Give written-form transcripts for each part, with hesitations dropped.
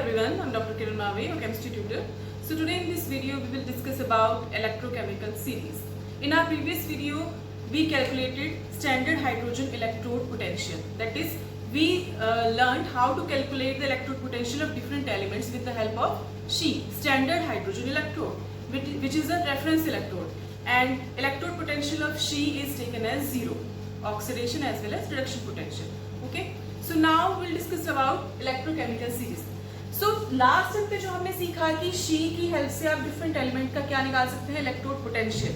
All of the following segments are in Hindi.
everyone, I'm Dr. Kiran Mave, your chemistry tutor. So today in this video we will discuss about electrochemical series. In our previous video we calculated standard hydrogen electrode potential. That is, we learned how to calculate the electrode potential of different elements with the help of SHE, standard hydrogen electrode, which is a reference electrode. And electrode potential of SHE is taken as 0, oxidation as well as reduction potential. Okay. So now we'll discuss about electrochemical series. So last time पे जो हमने सीखा कि शी की हेल्प से आप डिफरेंट एलिमेंट का क्या निकाल सकते हैं, इलेक्ट्रोड पोटेंशियल,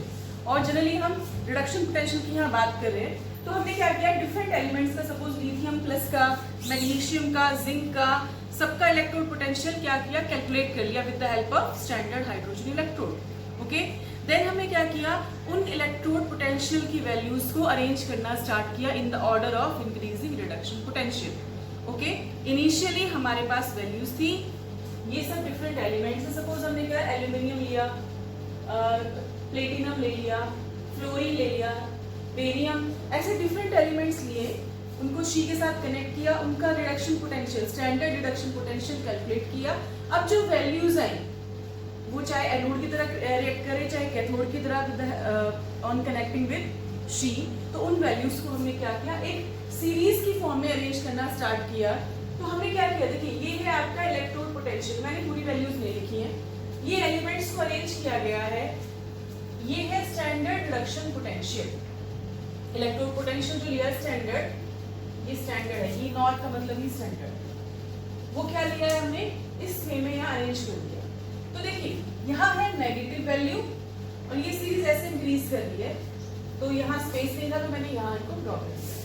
और जनरली हम रिडक्शन पोटेंशियल की यहाँ बात कर रहे हैं. तो हमने क्या किया, डिफरेंट एलिमेंट्स का, सपोज लिथियम प्लस का, मैग्नीशियम का, जिंक का, सबका इलेक्ट्रोड पोटेंशियल क्या किया, कैलकुलेट कर लिया with the help of standard hydrogen electrode. Okay, then हमने क्या किया, उन इलेक्ट्रोड पोटेंशियल की वैल्यूज को अरेंज करना स्टार्ट किया in the order of increasing reduction potential. Okay, initially हमारे पास वैल्यूज थी, ये सब डिफरेंट एलिमेंट्स है. सपोज हमने क्या, एल्यूमिनियम लिया, प्लेटिनम ले लिया, फ्लोरीन ले लिया, बेरियम, ऐसे डिफरेंट एलिमेंट्स लिए, उनको शी के साथ कनेक्ट किया, उनका reduction potential, standard reduction potential calculate किया. अब जो वैल्यूज आई वो चाहे एनोड की तरह रिएक्ट करे, चाहे कैथोड की तरह ऑन कनेक्टिंग विद शी, तो उन वैल्यूज को हमने क्या किया, एक सीरीज की फॉर्म में अरेंज करना स्टार्ट किया. तो हमने क्या किया, देखिए ये है आपका इलेक्ट्रोड पोटेंशियल, मैंने पूरी वैल्यूज नहीं लिखी हैं, ये एलिमेंट्स को अरेंज किया गया है. ये है standard reduction potential, electrode potential जो लिया स्टैंडर्ड, ये स्टैंडर्ड है, ये नॉट का मतलब ही स्टैंडर्ड, वो क्या लिया है हमने इस वे में यहाँ अरेंज कर दिया. तो देखिए यहाँ है नेगेटिव वैल्यू और ये सीरीज ऐसे इंक्रीज कर दी है, तो यहाँ स्पेस नहीं था तो मैंने यहाँ इनको ड्रॉ कर दिया.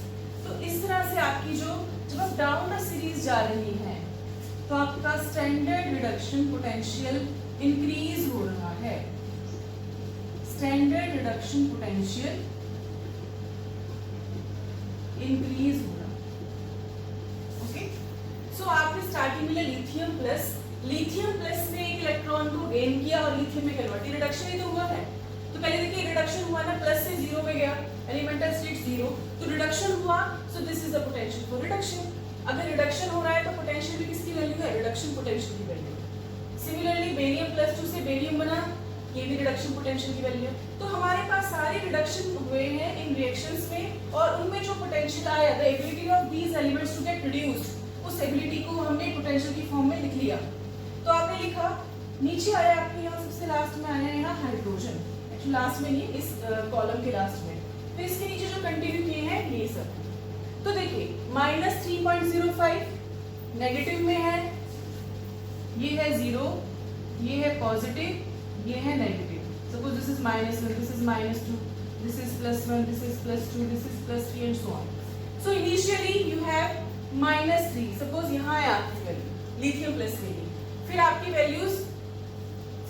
तो इस तरह से आपकी जो, जब आप डाउन द सीरीज जा रही है तो आपका स्टैंडर्ड रिडक्शन पोटेंशियल इंक्रीज हो रहा है. स्टैंडर्ड रिडक्शन पोटेंशियल इंक्रीज हो रहा है. ओके, सो आपने स्टार्टिंग में लिथियम प्लस में एक इलेक्ट्रॉन को गेन किया और लिथियम में कन्वर्ट, रिडक्शन ही तो हुआ है. तो पहले देखिए रिडक्शन हुआ ना, प्लस से जीरो में गया, एलिमेंटल स्टेट जीरो, तो रिडक्शन हुआ, सो this is the potential for reduction. अगर रिडक्शन हो रहा है तो पोटेंशियल भी किसकी वैल्यू है, रिडक्शन पोटेंशियल की वैल्यू. सिमिलरली बेरियम प्लस 2 से बेरियम बना, ये भी रिडक्शन पोटेंशियल की वैल्यू है. तो हमारे पास सारे रिडक्शन हुए हैं इन रिएक्शंस में, और उनमें जो पोटेंशियल आया, the ability of these elements to get reduced, उस एबिलिटी को हमने पोटेंशियल की फॉर्म में लिख लिया. तो आपने लिखा, नीचे आया आपके यहाँ सबसे लास्ट में आया यहाँ हाइड्रोजन, एक्चुअली लास्ट में नहीं, इस कॉलम के लास्ट में. तो इसके नीचे जो कंटिन्यू किए हैं ये सब. तो देखिए -3.05 नेगेटिव में है, ये है 0, ये है पॉजिटिव, ये है negative. Suppose this is -1, this is -2, this is +1, this is +2, this is +3 and so on. So initially you have -3, suppose यहाँ है आपकी वैल्यू लिथियम प्लस के लिए, फिर आपकी वैल्यूज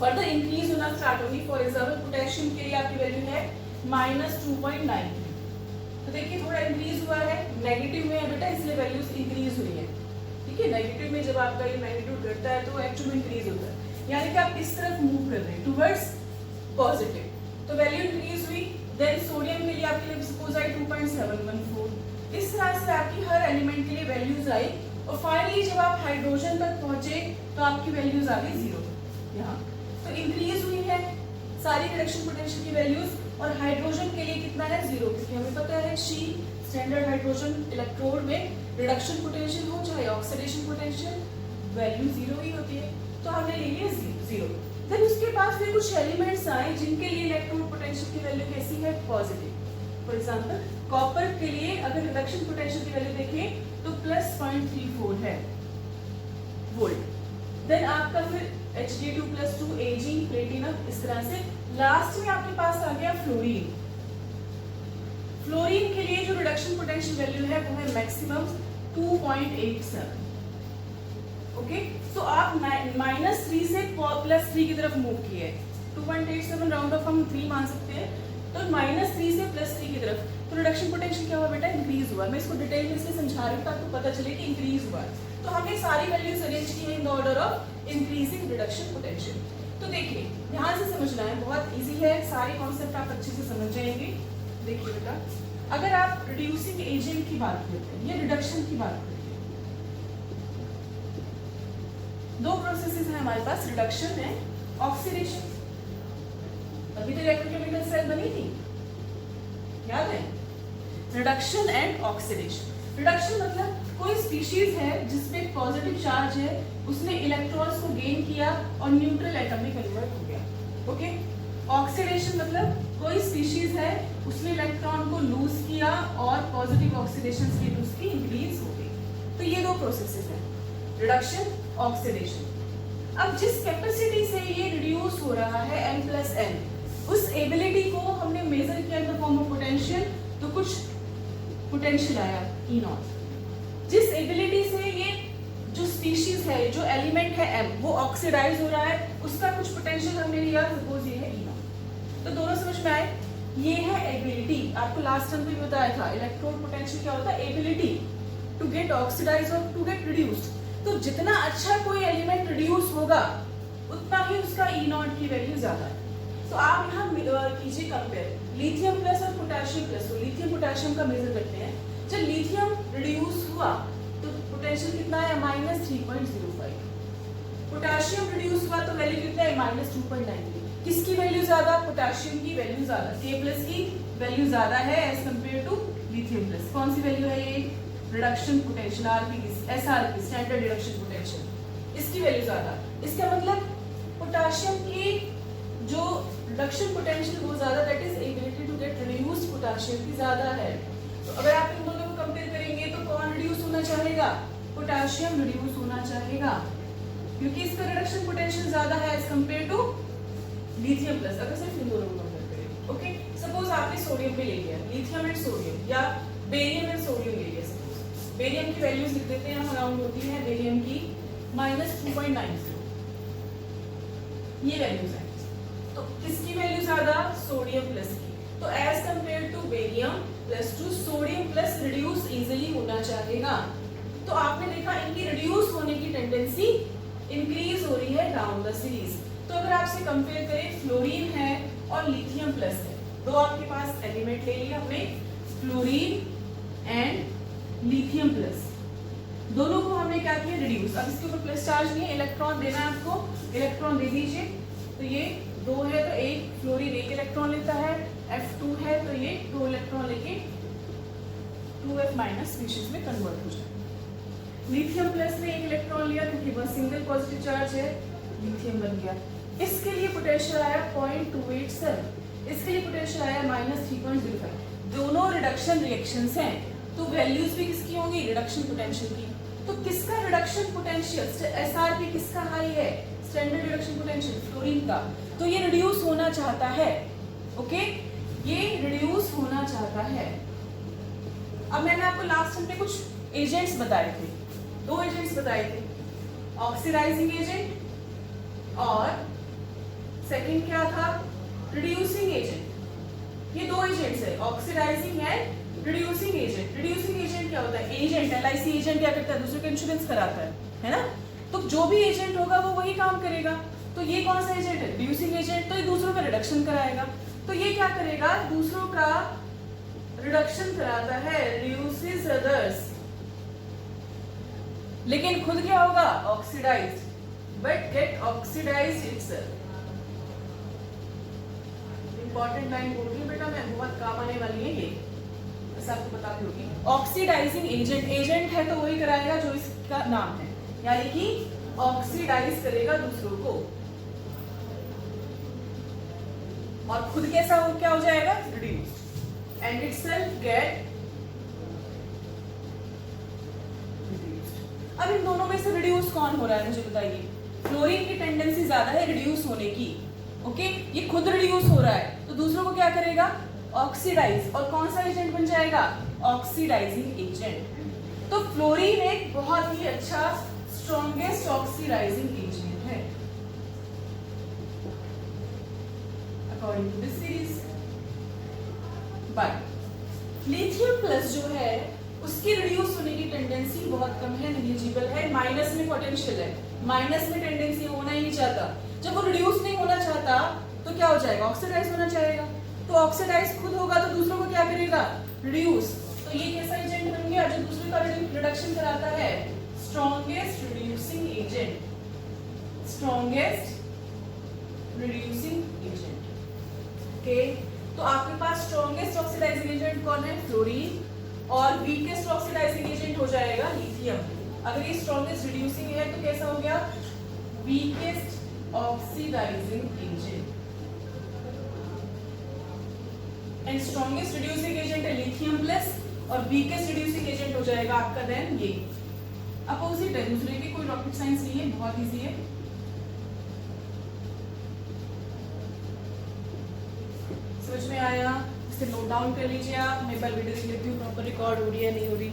फर्दर इंक्रीज होना स्टार्ट होगी. फॉर एग्जाम्पल पोटेशियम के लिए आपकी वैल्यू है -2.93. तो देखिए थोड़ा इंक्रीज हुआ है, नेगेटिव में है बेटा, इसलिए वैल्यूज इंक्रीज हुई है. ठीक है, नेगेटिव में जब आपका ये मैग्नीट्यूड घटता है तो एक्चुअली में इंक्रीज होता है, यानी कि आप इस तरफ मूव कर रहे हैं टुवर्ड्स पॉजिटिव, तो वैल्यू इंक्रीज हुई. देन सोडियम के लिए आपके लिए सपोज आई 2.714. इस तरह से आपकी हर एलिमेंट के लिए वैल्यूज आई, और फाइनली जब आप हाइड्रोजन तक पहुंचे तो आपकी वैल्यूज आ गई 0 यहाँ. तो इंक्रीज हुई है सारी रिडक्शन पोटेंशियल की वैल्यूज, और हाइड्रोजन के लिए कितना है 0, क्योंकि हमें पता है शी स्टैंडर्ड हाइड्रोजन इलेक्ट्रोड में रिडक्शन पोटेंशियल हो चाहे ऑक्सीडेशन पोटेंशियल, वैल्यू 0 ही होती है. तो हमने ले लिया 0. देन उसके बाद फिर कुछ एलिमेंट्स आए जिनके लिए इलेक्ट्रोड पोटेंशियल की वैल्यू कैसी है, पॉजिटिव. फॉर एग्जाम्पल कॉपर के लिए अगर रिडक्शन पोटेंशियल की वैल्यू देखें तो +0.34 है वोल्ट. देन आपका फिर Hg2+2 Ag प्लेटिनम, इस तरह से. लास्ट में आपके पास आ गया फ्लोरीन. फ्लोरीन के लिए जो रिडक्शन पोटेंशियल वैल्यू है वो है मैक्सिमम 2.87. ओके, तो आप -3 से +3 की तरफ मूव किए. 2.87 राउंड ऑफ हम 3 मान सकते हैं, तो -3 से +3 की तरफ. तो रिडक्शन पोटेंशियल क्या हुआ बेटा, इंक्रीज हुआ. मैं इसको डिटेल में इसलिए समझा रही हूँ ताकि पता चले कि इंक्रीज हुआ. तो हमने सारी वैल्यूज अरेंज की है इन the order of increasing reduction potential. तो देखिए ध्यान से समझना है, बहुत इजी है, सारे कॉन्सेप्ट आप अच्छे से समझ जाएंगे. देखिए बेटा, अगर आप रिड्यूसिंग एजेंट की बात करते हैं या रिडक्शन की बात करते हैं, दो प्रोसेसेस हैं हमारे पास, रिडक्शन एंड ऑक्सीडेशन। अभी तो इलेक्ट्रोकेमिकल सेल बनी थी, याद है? Reduction and oxidation. रिडक्शन मतलब कोई स्पीशीज है जिसमें पॉजिटिव चार्ज है, उसने इलेक्ट्रॉन्स को गेन किया और न्यूट्रल एटम में कन्वर्ट हो गया। ओके। ऑक्सीडेशन मतलब कोई स्पीशीज है, उसने इलेक्ट्रॉन को लूज किया और पॉजिटिव ऑक्सीडेशन स्टेट उसकी इंक्रीज हो गई। तो ये दो प्रोसेसेस हैं, रिडक्शन, ऑक्सीडेशन। अब जिस कैपेसिटी से ये रिड्यूस हो रहा है m+n, उस एबिलिटी को हमने मेजर किया in the form of potential, तो कुछ पोटेंशियल आया E0। जिस एबिलिटी से ये जो स्पीशीज है, जो एलिमेंट है m, वो ऑक्सीडाइज हो रहा है, उसका कुछ पोटेंशियल हमने लिया, सपोज ये है E0। तो दोनों समझ में आए? ये है एबिलिटी। आपको लास्ट टाइम भी बताया था इलेक्ट्रोड पोटेंशियल क्या होता है, एबिलिटी टू गेट ऑक्सीडाइज और टू गेट रिड्यूस्ड। तो जितना अच्छा कोई एलिमेंट रिड्यूस होगा उतना ही उसका E0 की वैल्यू ज्यादा है। तो आप यहाँ कीजिए कंपेयर लिथियम प्लस और पोटेशियम प्लस। तो लिथियम पोटेशियम का मेजर करते हैं। जब लिथियम रिड्यूस हुआ तो पोटेंशियल कितना है, -3.05। पोटेशियम रिड्यूस हुआ तो वैल्यू कितना है, -2.93। किसकी वैल्यू ज्यादा, पोटेशियम की वैल्यू ज्यादा, K+ की वैल्यू ज्यादा है as compare to lithium plus. कौन सी वैल्यू है ये, रिडक्शन पोटेंशियल, आरपी की, SRP स्टैंडर्ड रिडक्शन पोटेंशियल, इसकी वैल्यू ज्यादा। इसका मतलब पोटेशियम की जो रिडक्शन पोटेंशियल वो ज्यादा, that is ability to get reduced potassium की ज्यादा है। तो अगर आप इन दोनों को कंपेयर करेंगे तो कौन रिड्यूस होना चाहेगा, पोटेशियम रिड्यूस होना चाहेगा, क्योंकि इसका रिडक्शन पोटेंशियल ज्यादा है as compare to lithium plus. अगर सिर्फ इन दोनों को कंपेयर करें, ओके। सपोज आपने सोडियम भी ले लिया, लिथियम एंड सोडियम, या बेरियम एंड सोडियम ले लिया। सपोज बेरियम की वैल्यूज लिख देते हैं, अराउंड होती है बेरियम की -2.90, ये वैल्यूज है। तो किसकी वैल्यू ज्यादा, सोडियम प्लस की। तो as compare to barium plus to sodium plus reduce easily होना चाहेगा। तो आपने देखा इनकी रिड्यूस होने की टेंडेंसी इंक्रीज हो रही है डाउन द सीरीज। तो अगर आपसे कंपेयर करें, फ्लोरीन है और लिथियम प्लस है, दो आपके पास एलिमेंट ले लिया हमने, फ्लोरीन एंड लिथियम प्लस, दोनों को हमने क्या किया, रिड्यूस। अब इसके ऊपर प्लस चार्ज नहीं है, इलेक्ट्रॉन देना है आपको, इलेक्ट्रॉन दे दीजिए। तो ये 2 है तो एक फ्लोरीन 1 इलेक्ट्रॉन लेता है, F2 है तो ये 2 इलेक्ट्रॉन लेके 2F- स्पीशीज में कन्वर्ट हो जाए। लिथियम प्लस ने 1 इलेक्ट्रॉन लिया क्योंकि वह सिंगल पॉजिटिव चार्ज है, लिथियम बन गया। इसके लिए पोटेंशियल आया 0.287, इसके लिए पोटेंशियल आया -3.05। दोनों रिडक्शन रिएक्शंस हैं, तो वैल्यूज भी किसकी होंगी, रिडक्शन पोटेंशियल की। तो किसका रिडक्शन पोटेंशियल, SRP किसका हाई है, स्टैंडर्ड रिडक्शन पोटेंशियल, फ्लोरीन का। तो ये रिड्यूस होना चाहता है, ओके, ये रिड्यूस होना चाहता है। अब मैंने आपको लास्ट टाइम पे कुछ एजेंट्स बताए थे, 2 एजेंट्स बताए थे, ऑक्सीडाइजिंग एजेंट और सेकंड क्या था, रिड्यूसिंग एजेंट। ये 2 एजेंट्स है, oxidising and reducing agent. Reducing agent क्या होता है, एजेंट, LIC एजेंट क्या करता है, दूसरे का इंश्योरेंस कराता है ना। तो जो भी एजेंट होगा वो वही काम करेगा। तो ये कौन सा एजेंट है, रिड्यूसिंग एजेंट, तो ये दूसरों का रिडक्शन कराएगा। तो ये क्या करेगा, दूसरों का रिडक्शन कराता है, रिड्यूसेस अदर्स, लेकिन खुद क्या होगा, oxidized, but get oxidized itself. Important line बोल रही हूं बेटा मैं, बहुत काम आने वाली है ये, ऐसा आपको पता भी होगी। ऑक्सीडाइजिंग एजेंट, एजेंट है तो वही कराएगा जो इसका नाम है, यानी कि ऑक्सीडाइज करेगा दूसरों को, और खुद कैसा हो, क्या हो जाएगा, reduced, and itself gate reduced. अब इन दोनों में से रिड्यूस कौन हो रहा है मुझे बताइए। फ्लोरीन की टेंडेंसी ज्यादा है रिड्यूस होने की, ओके, ये खुद रिड्यूस हो रहा है, तो दूसरों को क्या करेगा, ऑक्सीडाइज, और कौन सा एजेंट बन जाएगा, ऑक्सीडाइजिंग एजेंट। तो फ्लोरीन एक बहुत ही अच्छा स्ट्रॉन्गेस्ट ऑक्सीडाइजिंग एजेंट है according to this series. But lithium plus जो है उसकी रिड्यूस होने की टेंडेंसी बहुत कम है, नेग्लिजिबल है, माइनस में पोटेंशियल है, माइनस में टेंडेंसी होना ही नहीं चाहता। जब वो रिड्यूस नहीं होना चाहता तो क्या हो जाएगा, ऑक्सीडाइज होना चाहेगा। तो ऑक्सीडाइज खुद होगा तो दूसरों को क्या करेगा, रिड्यूस। तो ये कैसा एजेंट बन गया जो दूसरे का रिडक्शन कराता है, strongest reducing agent. Strongest reducing agent. Okay, तो आपके पास स्ट्रॉन्गेस्ट ऑक्सीडाइजिंग एजेंट कौन है? फ्लोरीन, और वीकेस्ट ऑक्सीडाइजिंग एजेंट हो जाएगा लिथियम। अगर ये स्ट्रॉन्गेस्ट रिड्यूसिंग है तो कैसा हो गया? Weakest oxidizing agent. And strongest reducing agent है लिथियम प्लस, और वीकेस्ट रिड्यूसिंग एजेंट हो जाएगा आपका देन ये। अपोजिट है दूसरे के, कोई रॉकेट साइंस नहीं है, बहुत इजी है। समझ में आया? इसे नोट डाउन कर लीजिए आप। मैं एक बार वीडियो देख लेती हूँ प्रॉपर रिकॉर्ड हो रही है नहीं हो रही।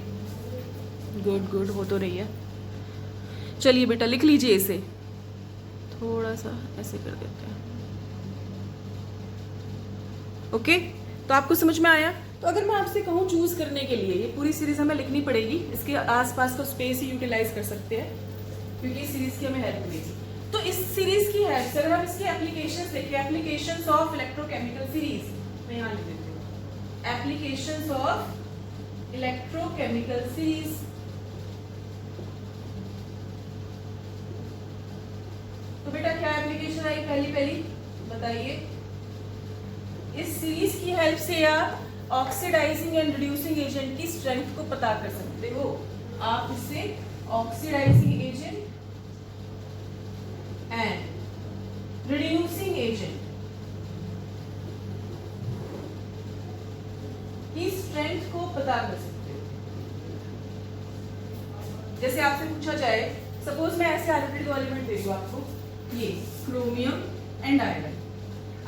गुड गुड, हो तो रही है। चलिए बेटा लिख लीजिए इसे, थोड़ा सा ऐसे कर देते हैं। ओके, तो आपको समझ में आया? तो अगर मैं आपसे कहूँ चूज करने के लिए, ये पूरी सीरीज हमें लिखनी पड़ेगी, इसके आसपास का स्पेस ही यूटिलाइज कर सकते हैं क्योंकि इस सीरीज की हमें हेल्प मिलेगी। तो इस सीरीज की हेल्प से अगर हम इसके एप्लीकेशंस देखें, एप्लीकेशंस ऑफ इलेक्ट्रोकेमिकल सीरीज, मैं यहाँ लिख देती हूँ एप्लीकेशंस ऑफ इलेक्ट्रोकेमिकल सीरीज। तो बेटा क्या एप्लीकेशन आई पहली बताइए? इस सीरीज की हेल्प से आप ऑक्सीडाइजिंग एंड रिड्यूसिंग एजेंट की स्ट्रेंथ को पता कर सकते हो। आप इससे oxidizing agent and reducing agent की स्ट्रेंथ को पता कर सकते हो। जैसे आपसे पूछा जाए, सपोज मैं ऐसे हाइड्रेटेड दो एलिमेंट दे दूं आपको, ये क्रोमियम एंड आयरन,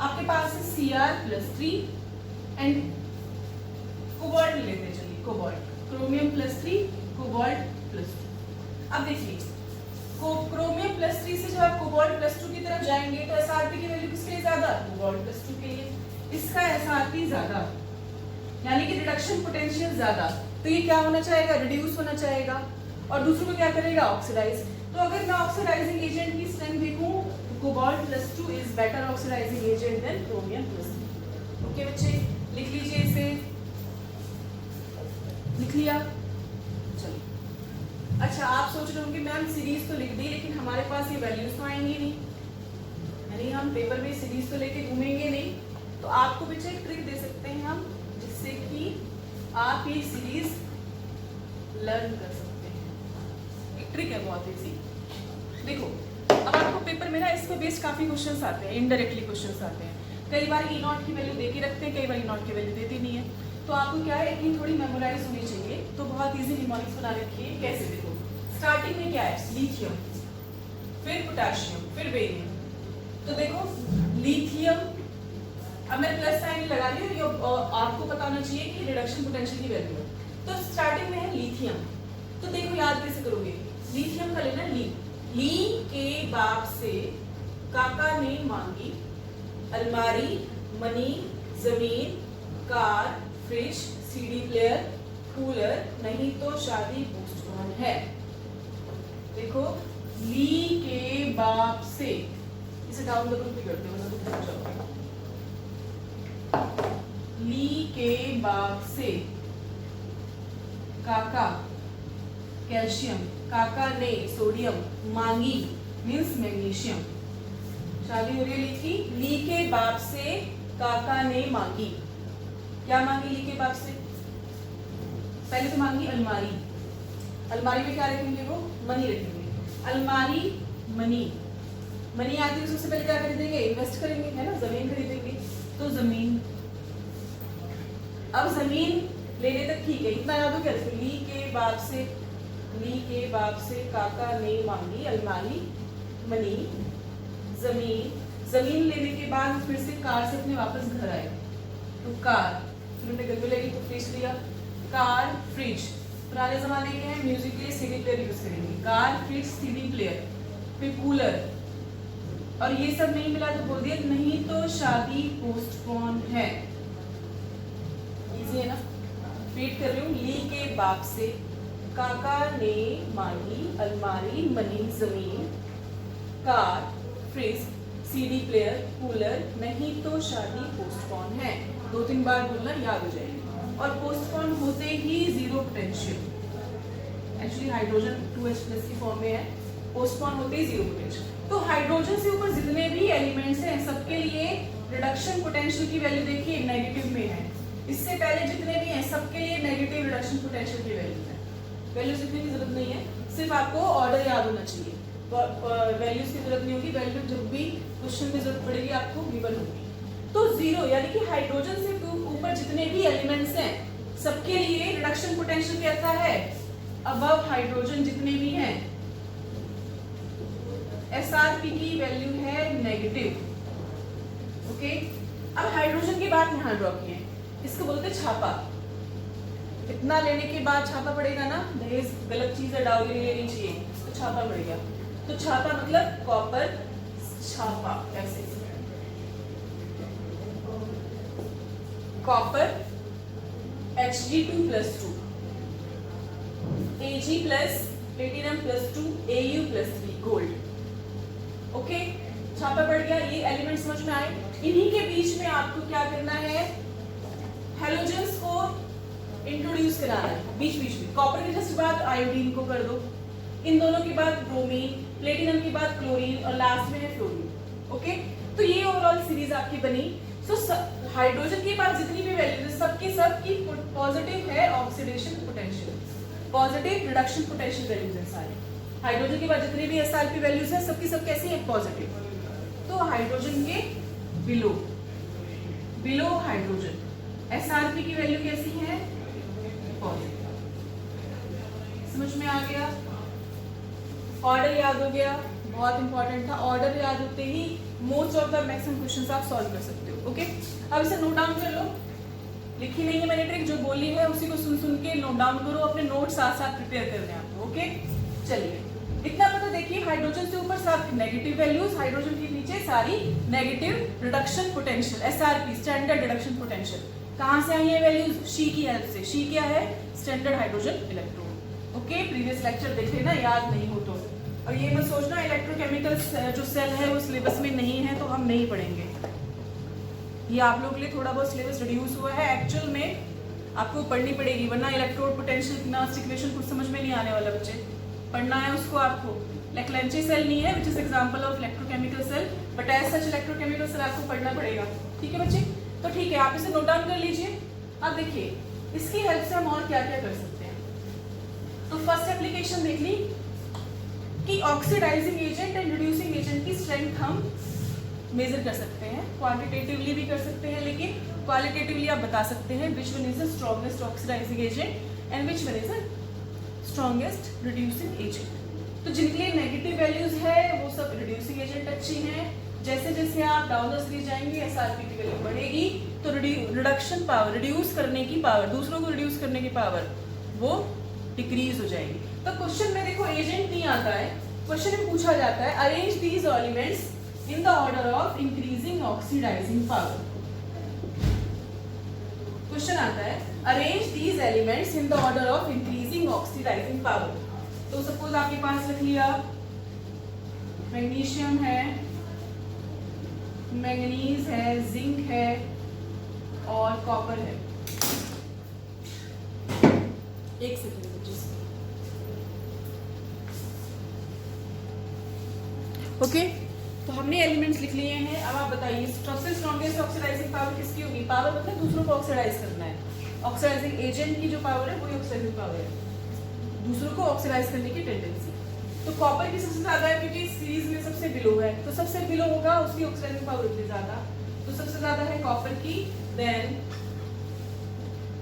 आपके पास है Cr+3 एंड कोबाल्ट लेते हैं। चलिए कोबाल्ट, क्रोमियम +3 कोबाल्ट +2। अब देखिए क्रोमियम +3 से जब आप कोबाल्ट +2 की तरफ जाएंगे तो SrP की वैल्यू किसके लिए ज्यादा? कोबाल्ट +2 के लिए। इसका SrP ज्यादा, यानी कि रिडक्शन पोटेंशियल ज्यादा, तो ये क्या होना चाहेगा? रिड्यूस होना चाहेगा, और दूसरों को क्या करेगा? ऑक्सीडाइज। तो अगर मैं ऑक्सीडाइजिंग एजेंट की स्ट्रेंथ देखूं, cobalt +2 is better oxidizing agent than chromium +3। Okay बच्चे, लिख लीजिए इसे। लिख लिया? चलो, अच्छा आप सोच रहे होंगे मैम सीरीज तो लिख दी लेकिन हमारे पास ये वैल्यूज तो आएंगी नहीं, यानी हम पेपर में सीरीज तो लेके घूमेंगे नहीं। तो आपको बच्चे एक ट्रिक दे सकते हैं हम, जिससे कि आप ये सीरीज लर्न कर सकते हैं। एक ट्रिक है बहुत इजी। देखो, अब आपको पेपर में ना इसको बेस्ड काफी क्वेश्चंस आते हैं, इनडायरेक्टली क्वेश्चंस आते हैं। कई बार E0 की वैल्यू देके रखते हैं, कई बार E0 की वैल्यू देती नहीं है। तो आपको क्या है, इतनी थोड़ी मेमोराइज होनी चाहिए। तो बहुत इजी निमोनिक्स बना रखिए। कैसे? देखो, स्टार्टिंग में क्या है? लिथियम, फिर पोटेशियम, फिर बेरियम। तो देखो लिथियम, अब मैं प्लस साइन लगा रही हूँ, आपको पता होना चाहिए कि रिडक्शन पोटेंशियल की वैल्यू है। तो स्टार्टिंग में है लिथियम, तो देखो याद कैसे करोगे? लिथियम का लेना ली के बाप से काका ने मांगी अलमारी, मनी, जमीन, car, fridge, CD player, cooler, नहीं तो शादी पोस्टपोन है। देखो ली के बाप से, इसे डाउन द ग्रुप करते हो ना, ली के बाप से काका कैल्शियम, काका ने सोडियम मांगी मीन्स मैग्नीशियम। शादी हो रही है ली की। ली के बाप से काका ने मांगी, क्या मांगी ली के बाप से? पहले तो मांगी अलमारी, अलमारी में क्या रखेंगे? वो मनी रखेंगे। अलमारी मनी, मनी आती है सबसे पहले क्या खरीदेंगे? इन्वेस्ट करेंगे, है ना, जमीन खरीदेंगे। तो जमीन, अब जमीन लेने तक ठीक है, इतना याद हो क्या? ली के बाप से, ली के बाप से काका ने मांगी अलमारी, मनी, जमीन। जमीन लेने के बाद फिर से कार से अपने वापस घर आए, तो कार, फिर उन्हें घर मिलेगी तो फ्रिज लिया, कार, फ्रिज। पुराने जमाने के हैं, म्यूजिक के लिए सीडी प्लेयर यूज करेंगे, कार, फ्रिज, सीडी प्लेयर, फिर कूलर, और ये सब नहीं मिला तो बोल दिया नहीं तो शादी पोस्टपोन है। इजी है ना? रिपीट कर रही हूँ, ली के बाप से काका ने मांगी अलमारी, मनी, जमीन, car, fridge, CD player, cooler, नहीं तो शादी पोस्टपोन है। 2-3 बार बोलना, याद हो जाएगी। और पोस्टपोन होते ही zero potential, actually hydrogen 2H+ की फॉर्म में है, पोस्टपोन होते ही जीरो पोटेंशियल। तो हाइड्रोजन से ऊपर जितने भी एलिमेंट्स हैं सबके लिए रिडक्शन पोटेंशियल की वैल्यू देखिए नेगेटिव में है। इससे पहले जितने भी हैं सबके लिए नेगेटिव रिडक्शन पोटेंशियल की वैल्यू है। वैल्यूज लिखने की जरूरत नहीं है, सिर्फ आपको ऑर्डर याद होना चाहिए। वैल्यूज की जरूरत नहीं होगी, वैल्यू जब भी क्वेश्चन में जरूरत पड़ेगी आपको गिवन होगी। तो जीरो यानी कि हाइड्रोजन से ऊपर जितने भी एलिमेंट्स हैं सबके लिए रिडक्शन पोटेंशियल कैसा है, अबव हाइड्रोजन जितने भी हैं SRP की वैल्यू है नेगेटिव। ओके, अब हाइड्रोजन की बात यहाँ ड्रॉ किए, इसको बोलते छापा। इतना लेने के बाद छापा पड़ेगा ना, दहेज गलत चीज है, डाउरी नहीं लेनी चाहिए, तो छापा पड़ेगा। तो छापा मतलब कॉपर छापा, ऐसे copper Hg2+2 Ag plus platinum Au+3 gold. Okay, छापा पड़ गया, ये एलिमेंट समझ में आए। इन्हीं के बीच में आपको क्या करना है, हेलोजेंस को इंट्रोड्यूस कराना है बीच बीच में। कॉपर के जस्ट बाद आयोडीन को कर दो, इन दोनों के बाद ब्रोमीन, प्लेटिनम के बाद क्लोरीन और लास्ट में है फ्लोरीन। ओके, तो ये ओवरऑल सीरीज आपकी बनी। सो हाइड्रोजन के पास जितनी भी वैल्यूज सबकी पॉजिटिव है oxidation potential, positive reduction potential values है सारे। हाइड्रोजन के बाद जितनी भी SRP वैल्यूज है सबकी सब कैसी है, पॉजिटिव। तो हाइड्रोजन के बिलो हाइड्रोजन SRP की वैल्यू कैसी है, पॉजिटिव। समझ में आ गया, ऑर्डर याद हो गया, बहुत इंपॉर्टेंट था। ऑर्डर याद होते ही most of the maximum questions आप सॉल्व कर सकते हो। ओके, अब इसे नोट डाउन कर लो, लिखी नहीं है मैंने ट्रिक, जो बोली है उसी को सुन सुन के नोट डाउन करो, अपने नोट साथ साथ प्रिपेयर करने आपको। ओके, चलिए इतना पता। देखिए हाइड्रोजन से ऊपर सब नेगेटिव वैल्यूज, हाइड्रोजन के नीचे सारी negative reduction potential SRP standard reduction potential. कहाँ से आई है वैल्यूज, शी की हेल्प से। शी क्या है, standard hydrogen electron. Okay, previous lecture देख लेना, याद नहीं हो तो। और ये मत सोचना इलेक्ट्रोकेमिकल जो सेल है वो सिलेबस में नहीं है तो हम नहीं पढ़ेंगे, ये आप लोगों के लिए थोड़ा बहुत सिलेबस रिड्यूस हुआ है, एक्चुअल में आपको पढ़नी पड़ेगी, वरना इलेक्ट्रोड पोटेंशियल किनेटिक्स इक्वेशन कुछ समझ में नहीं आने वाला बच्चे। पढ़ना है उसको आपको। लेक्लेंची सेल नहीं है, which is example of electrochemical cell, but as such electrochemical cell आपको पढ़ना पड़ेगा। ठीक है बच्चे, तो ठीक है, आप इसे नोट डाउन कर लीजिए। अब देखिए इसकी हेल्प से हम और क्या क्या कर सकते हैं। तो फर्स्ट एप्लीकेशन देख ली कि oxidizing agent and reducing agent की स्ट्रेंथ हम मेजर कर सकते हैं, क्वांटिटेटिवली भी कर सकते हैं, लेकिन क्वालिटेटिवली आप बता सकते हैं which one is the strongest oxidizing agent and which one is the strongest reducing agent. तो जिनके लिए नेगेटिव वैल्यूज है वो सब रिड्यूसिंग एजेंट अच्छी हैं। जैसे जैसे आप डाउन द सीरीज जाएंगे SRP की वैल्यू बढ़ेगी तो रिडक्शन पावर, रिड्यूस करने की पावर, दूसरों को रिड्यूस करने की पावर वो डिक्रीज हो जाएगी। तो क्वेश्चन में देखो एजेंट नहीं आता है, क्वेश्चन में पूछा जाता है arrange these elements in the order of increasing oxidizing power. Question आता है arrange these elements in the order of increasing oxidizing power. तो सपोज आपके पास रख लिया मैग्नीशियम है, मैंगनीज है, जिंक है और कॉपर है। एक सेकेंड ओके, तो हमने एलिमेंट्स लिख लिए हैं। अब आप बताइए सबसे स्ट्रॉन्गेस्ट ऑक्सीडाइजिंग पावर किसकी होगी। पावर मतलब दूसरों को ऑक्सीडाइज करना है, ऑक्सीडाइजिंग एजेंट की जो पावर है वही ऑक्सीडाइजिंग पावर है, दूसरों को ऑक्सीडाइज करने की टेंडेंसी। तो कॉपर की सबसे ज्यादा है क्योंकि सीरीज में सबसे बिलो है, तो सबसे बिलो होगा उसकी ऑक्सीडाइजिंग पावर उतनी ज्यादा, तो सबसे ज्यादा है कॉपर की। देन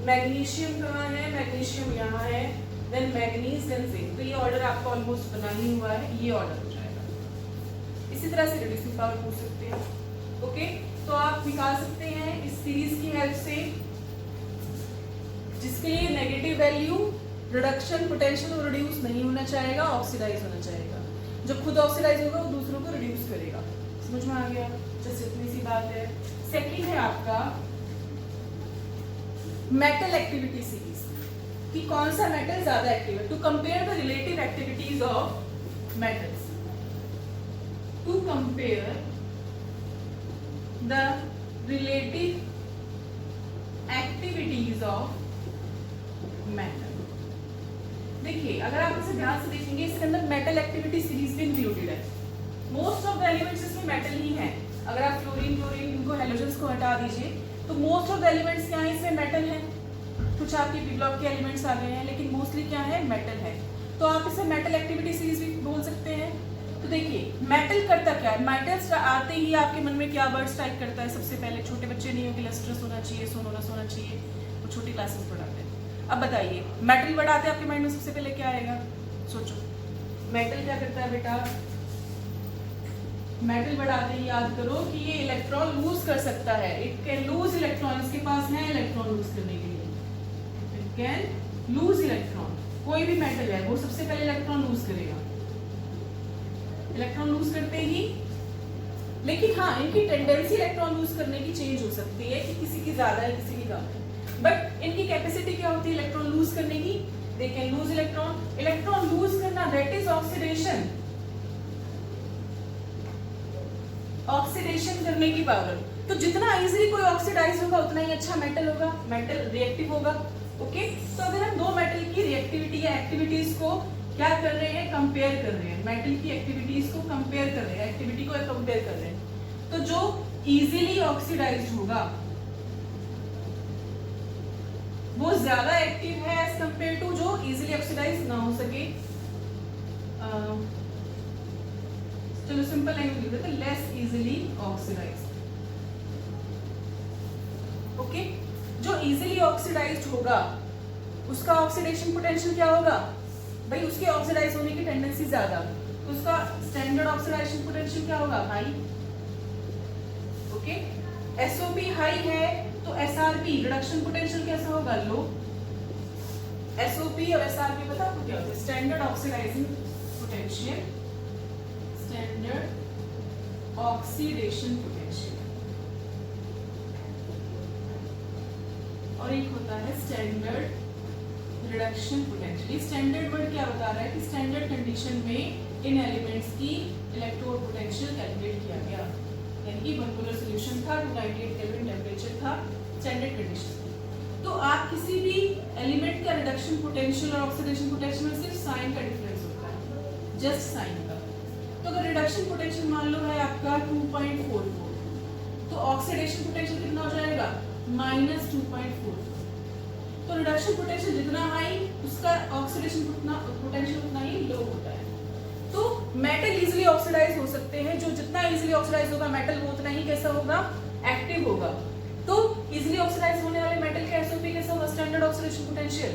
मैग्नीशियम कहाँ है, मैग्नीशियम यहाँ है, देन मैग्नीज, देन जिंक। तो ये ऑर्डर आपका ऑलमोस्ट बना ही हुआ है, ये ऑर्डर हो जाएगा। इसी तरह से रिड्यूसिंग पावर पूछ सकते हैं। ओके, तो आप निकाल सकते हैं इस सीरीज की हेल्प से, जिसके लिए नेगेटिव वैल्यू रिडक्शन पोटेंशियल वो रिड्यूस नहीं होना चाहेगा, ऑक्सीडाइज होना चाहेगा। जो खुद ऑक्सीडाइज होगा वो दूसरों को रिड्यूस करेगा। समझ में आ गया, जैसे इतनी सी बात है। सेकंड है आपका मेटल एक्टिविटी सीरीज, कि कौन सा मेटल ज्यादा एक्टिव है। To compare the relative activities of metals, to compare the relative activities of metal। देखिए अगर आप इसे ध्यान से देखेंगे इसके अंदर मेटल एक्टिविटी सीरीज भी इंक्लूडेड है। मोस्ट ऑफ द एलिमेंट्स इसमें मेटल ही हैं। अगर आप फ्लोरीन क्लोरीन इनको हैलोजेंस को हटा दीजिए तो मोस्ट ऑफ द एलिमेंट्स क्या है, इसमें मेटल है। कुछ आपके बी ब्लॉक के एलिमेंट्स आ गए हैं लेकिन मोस्टली क्या है, मेटल है। तो आप इसे मेटल एक्टिविटी सीरीज भी बोल सकते हैं। तो देखिए मेटल करता क्या है, मेटल्स आते ही आपके मन में क्या वर्ड स्ट्राइक करता है? सबसे पहले छोटे बच्चे नहीं होंगे, लस्ट्रस होना चाहिए, सोनोरस होना चाहिए, वो छोटी क्लासेस पढ़ाते हैं। अब बताइए मेटल वर्ड आते आपके माइंड में सबसे पहले क्या आएगा? सोचो मेटल क्या करता है बेटा? मेटल वर्ड आते ही याद करो कि ये इलेक्ट्रॉन लूज कर सकता है। इट कैन लूज इलेक्ट्रॉन, इसके पास है इलेक्ट्रॉन लूज करने के लिए। It can lose electron. कोई भी मेटल है वो सबसे पहले इलेक्ट्रॉन लूज करेगा। इलेक्ट्रॉन लूज करते ही, लेकिन हाँ इनकी टेंडेंसी इलेक्ट्रॉन लूज करने की चेंज हो सकती है कि किसी की ज्यादा है किसी की कम है, बट इनकी कैपेसिटी क्या होती है इलेक्ट्रॉन लूज करने की? They can lose electron. Electron lose करना दैट इज ऑक्सीडेशन। ऑक्सीडेशन करने की पावर। तो जितना इजीली कोई ऑक्सीडाइज होगा उतना ही अच्छा मेटल होगा, मेटल रिएक्टिव होगा। ओके तो अगर हम दो मेटल की रिएक्टिविटी या एक्टिविटीज को क्या कर रहे हैं, कंपेयर कर रहे हैं, मेटल की एक्टिविटीज को कंपेयर कर रहे हैं, एक्टिविटी को कंपेयर कर रहे हैं, तो जो इजीली ऑक्सीडाइज्ड होगा वो ज्यादा एक्टिव है एज कंपेयर टू जो इजीली ऑक्सीडाइज ना हो सके। चलो सिंपल लैंग्वेज लिख देते हैं, लेस इजीली ऑक्सीडाइज्ड। ओके जो इजीली ऑक्सीडाइज्ड होगा उसका ऑक्सीडेशन पोटेंशियल क्या होगा भाई? उसके ऑक्सीडाइज होने की टेंडेंसी ज्यादा, तो उसका स्टैंडर्ड ऑक्सीडेशन पोटेंशियल क्या होगा? हाई। ओके एसओपी हाई है तो एसआरपी रिडक्शन पोटेंशियल कैसा होगा? लो। एसओपी और एसआरपी पता आपको क्या होता है? Standard oxidizing potential, standard oxidation potential, और एक होता है standard reduction potential. Standard word क्या बता रहा है कि स्टैंडर्ड कंडीशन में इन एलिमेंट्स की इलेक्ट्रोड पोटेंशियल कैलकुलेट किया गया, यानी कि मोलकुलर सॉल्यूशन था, 298 केल्विन टेंपरेचर था, स्टैंडर्ड कंडीशन। तो आप किसी भी एलिमेंट का रिडक्शन पोटेंशियल और ऑक्सीडेशन पोटेंशियल में सिर्फ साइन का डिफरेंस होता है, जस्ट साइन का। तो अगर रिडक्शन पोटेंशियल मान लो है आपका 2.44, तो ऑक्सीडेशन पोटेंशियल कितना हो जाएगा? -2.44। तो रिडक्शन पोटेंशियल जितना हाई उसका ऑक्सीडेशन पोटेंशियल उतना ही लो होता है। तो मेटल इजीली ऑक्सीडाइज हो सकते हैं, जो जितना इजीली ऑक्सीडाइज होगा मेटल वो उतना ही कैसा होगा? एक्टिव होगा। तो इजीली ऑक्सीडाइज होने वाले मेटल का एसओपी कैसा होगा? Standard oxidation potential.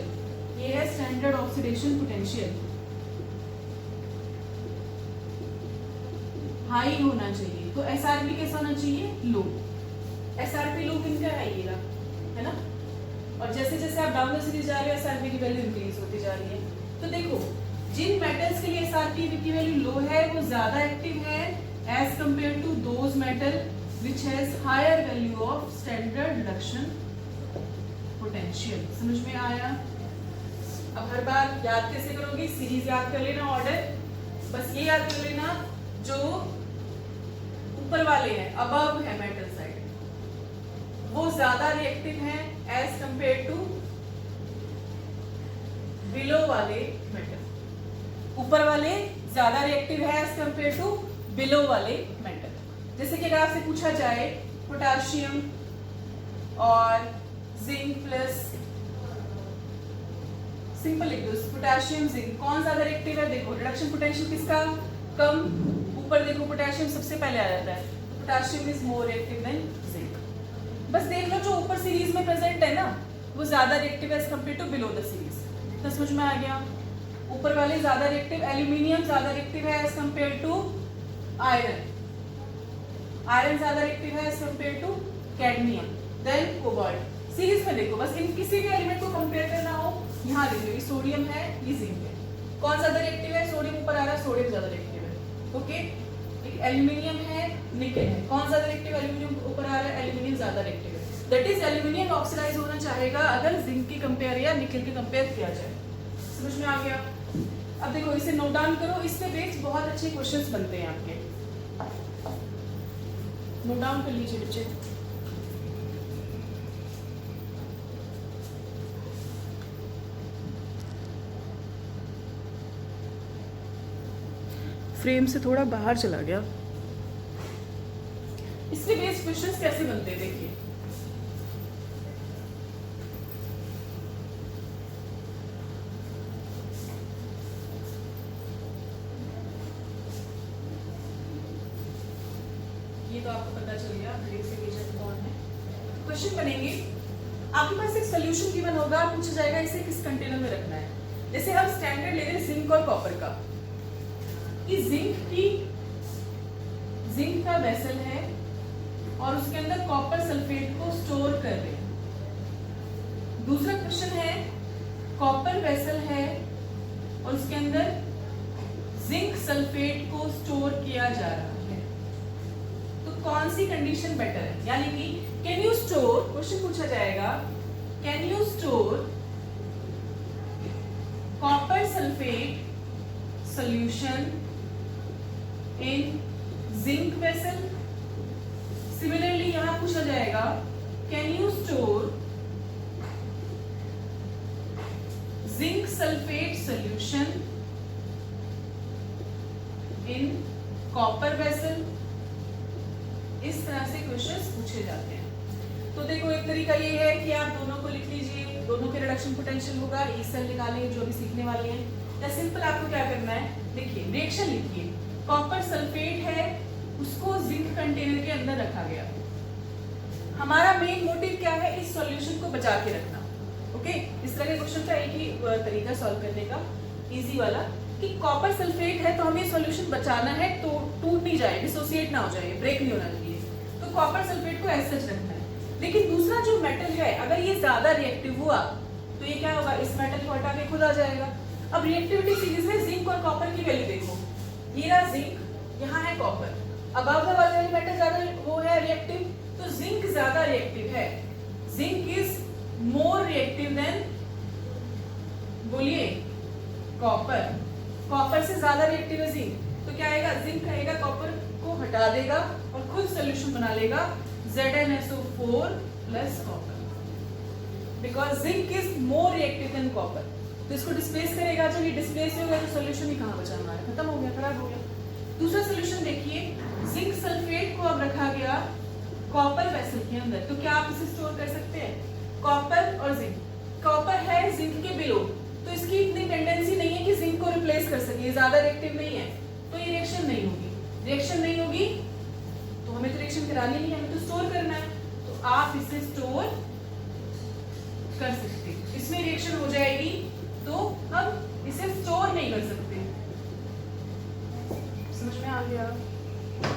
ये है स्टैंडर्ड ऑक्सीडेशन पोटेंशियल, हाई होना चाहिए। तो एसआरपी कैसा होना चाहिए? लो। एसआरपी लो किनका है ना? और जैसे जैसे आप डाउन द सीरीज जा रहे हो एसआरपी की वैल्यू इंक्रीज होती जा रही है। तो देखो जिन मेटल्स के लिए एसआरपी की वैल्यू लो है वो ज्यादा एक्टिव है as compare to those metal which has higher value of standard reduction potential. समझ में आया? अब हर बार याद कैसे करोगे? सीरीज याद कर लेना, ऑर्डर बस ये याद कर लेना, जो ऊपर वाले हैं अबव है मेटल साइड वो ज्यादा रिएक्टिव है एज कंपेयर टू बिलो वाले मेटल। ऊपर वाले ज्यादा रिएक्टिव है एज कंपेयर टू बिलो वाले मेटल। जैसे कि अगर आपसे पूछा जाए पोटेशियम और जिंक प्लस, सिंपल लिख दो पोटेशियम जिंक कौन ज्यादा रिएक्टिव है? देखो रिडक्शन पोटेंशियल किसका कम? ऊपर देखो पोटेशियम सबसे पहले आ जाता है, potassium is more reactive than zinc. बस देख लो जो ऊपर सीरीज में प्रेजेंट है ना वो ज्यादा रिएक्टिव है as compare to below the series. तो समझ में आ गया? ऊपर वाले ज्यादा रिएक्टिव, एल्यूमिनियम ज्यादा रिएक्टिव है as compare to iron, iron ज्यादा रिएक्टिव है as compare to cadmium, then cobalt. Series में देखो बस इन किसी भी एलिमेंट को कंपेयर करना हो यहाँ देख लो, ये सोडियम है ये जिंक है, कौन ज्यादा रिएक्टिव है? सोडियम ऊपर आ रहा है, सोडियम ज्यादा रिएक्टिव है। ओके एल्यूमिनियम है निकल है, कौन ज्यादा रिएक्टिव? एल्यूमिनियम ऊपर आ रहा है, एल्यूमिनियम ज्यादा रिएक्टिव है। दैट इज एल्यूमिनियम ऑक्सीडाइज होना चाहेगा अगर जिंक की कंपेयर या निकल की कंपेयर किया जाए। समझ में आ गया? अब देखो इसे नोट डाउन करो, इससे बेस्ड बहुत अच्छे क्वेश्चंस बनते हैं आपके, नोट डाउन कर लीजिए बच्चे। फ्रेम से थोड़ा बाहर चला गया। इसके बेस्ड क्वेश्चंस कैसे बनते हैं देखिए। ये तो आपको पता चल गया बेसिक एजेंट कौन है। क्वेश्चन बनेंगे, आपके पास एक सोल्यूशन गिवन होगा, पूछा जाएगा इसे किस कंटेनर में रखना है। जैसे हम स्टैंडर्ड ले रहे हैं जिंक और कॉपर का, कि जिंक का वेसल है और उसके अंदर कॉपर सल्फेट को स्टोर कर रहे हैं। दूसरा क्वेश्चन है, कॉपर वेसल है और उसके अंदर जिंक सल्फेट को स्टोर किया जा रहा है, तो कौन सी कंडीशन बेटर है? यानी कि कैन यू स्टोर, क्वेश्चन पूछा जाएगा, can you store copper sulphate solution in zinc vessel. Similarly यहां पूछा जाएगा, can you store zinc sulphate solution in copper vessel. इस तरह से क्वेश्चंस पूछे जाते हैं। तो देखो एक तरीका ये है कि आप दोनों को लिख लीजिए, दोनों के रिडक्शन पोटेंशियल होगा, ई सेल निकालेंगे जो भी सीखने वाले हैं। या सिंपल आपको क्या करना है, देखिए रिएक्शन लिखिए, कॉपर सल्फेट है उसको जिंक कंटेनर के अंदर रखा गया। हमारा मेन मोटिव क्या है, इस सॉल्यूशन को बचा के रखना। ओके, इस तरह के क्वेश्चन का एक ही तरीका सॉल्व करने का, इजी वाला, कि कॉपर सल्फेट है तो हमें सॉल्यूशन बचाना है, तो टूट नहीं जाए, डिसोसिएट ना हो जाए, ब्रेक नहीं होना चाहिए, तो कॉपर सल्फेट को ऐसे रखना है। लेकिन दूसरा जो मेटल है, अगर ये ज्यादा रिएक्टिव हुआ तो ये क्या होगा, इस मेटल को हटा के खुद आ जाएगा। अब रिएक्टिविटी सीरीज में जिंक और कॉपर की वैल्यू देखो, ये रहा जिंक, यहाँ है कॉपर, अब वाले मेटल ज्यादा वो है रिएक्टिव, तो जिंक ज्यादा रिएक्टिव है। Zinc is more reactive than, बोलिए, कॉपर। कॉपर से ज्यादा रिएक्टिव है जिंक, तो क्या आएगा, जिंक आएगा, कॉपर को हटा देगा और खुद सोल्यूशन बना लेगा ZnSO4 plus copper, because zinc is more reactive than copper. तो इसको डिस्प्लेस करेगा, जब ये डिस्प्लेस होगा तो सोल्यूशन ही कहाँ बचा हमारा, खत्म हो गया, खराब हो गया। दूसरा सोल्यूशन देखिए, जिंक सल्फेट को अब रखा गया कॉपर वेसल के अंदर, तो क्या आप इसे स्टोर कर सकते हैं, कॉपर और जिंक। कॉपर है जिंक के बिलो, तो इसकी इतनी टेंडेंसी नहीं है कि जिंक को रिप्लेस कर सके, ज्यादा रिएक्टिव नहीं है, तो ये रिएक्शन नहीं होगी। रिएक्शन नहीं होगी तो हमें तो रिएक्शन करानी नहीं है, हमें तो स्टोर करना है, तो आप इसे स्टोर कर सकते हैं। इसमें रिएक्शन हो जाएगी तो हम इसे स्टोर नहीं कर सकते। समझ में आ गया?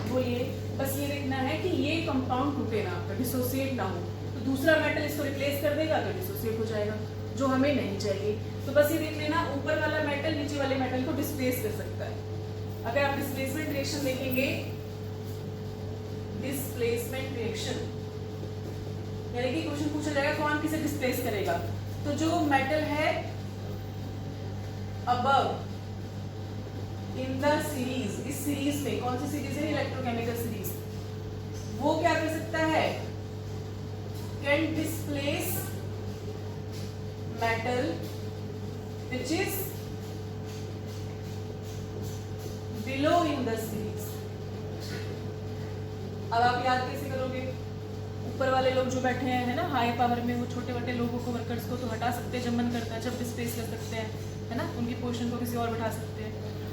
बोलिए, बस ये देखना है कि ये कंपाउंड टूटे ना, आपका डिसोसिएट ना हो, तो दूसरा मेटल इसको रिप्लेस कर देगा तो डिसोसिएट हो जाएगा, जो हमें नहीं चाहिए। तो बस ये देख लेना, ऊपर वाला मेटल नीचे वाले मेटल को डिस्प्लेस कर सकता है। अगर आप डिस्प्लेसमेंट रिएक्शन देखेंगे, डिस्प्लेसमेंट रिएक्शन यानी कि क्वेश्चन पूछा जाएगा कौन किसे डिस्प्लेस करेगा, तो जो मेटल है अबव इन द सीरीज, इस सीरीज में, कौन सी सीरीज है, इलेक्ट्रोकेमिकल सीरीज, वो क्या कर सकता है, can displace metal which is below in the series। अब आप याद कैसे करोगे, ऊपर वाले लोग जो बैठे हैं, है ना, हाई पावर में, वो छोटे छोटे लोगों को, वर्कर्स को तो हटा सकते हैं जब मन करता है, जब डिस्प्लेस कर सकते हैं, है ना, उनकी पोजीशन को किसी और बैठा सकते हैं।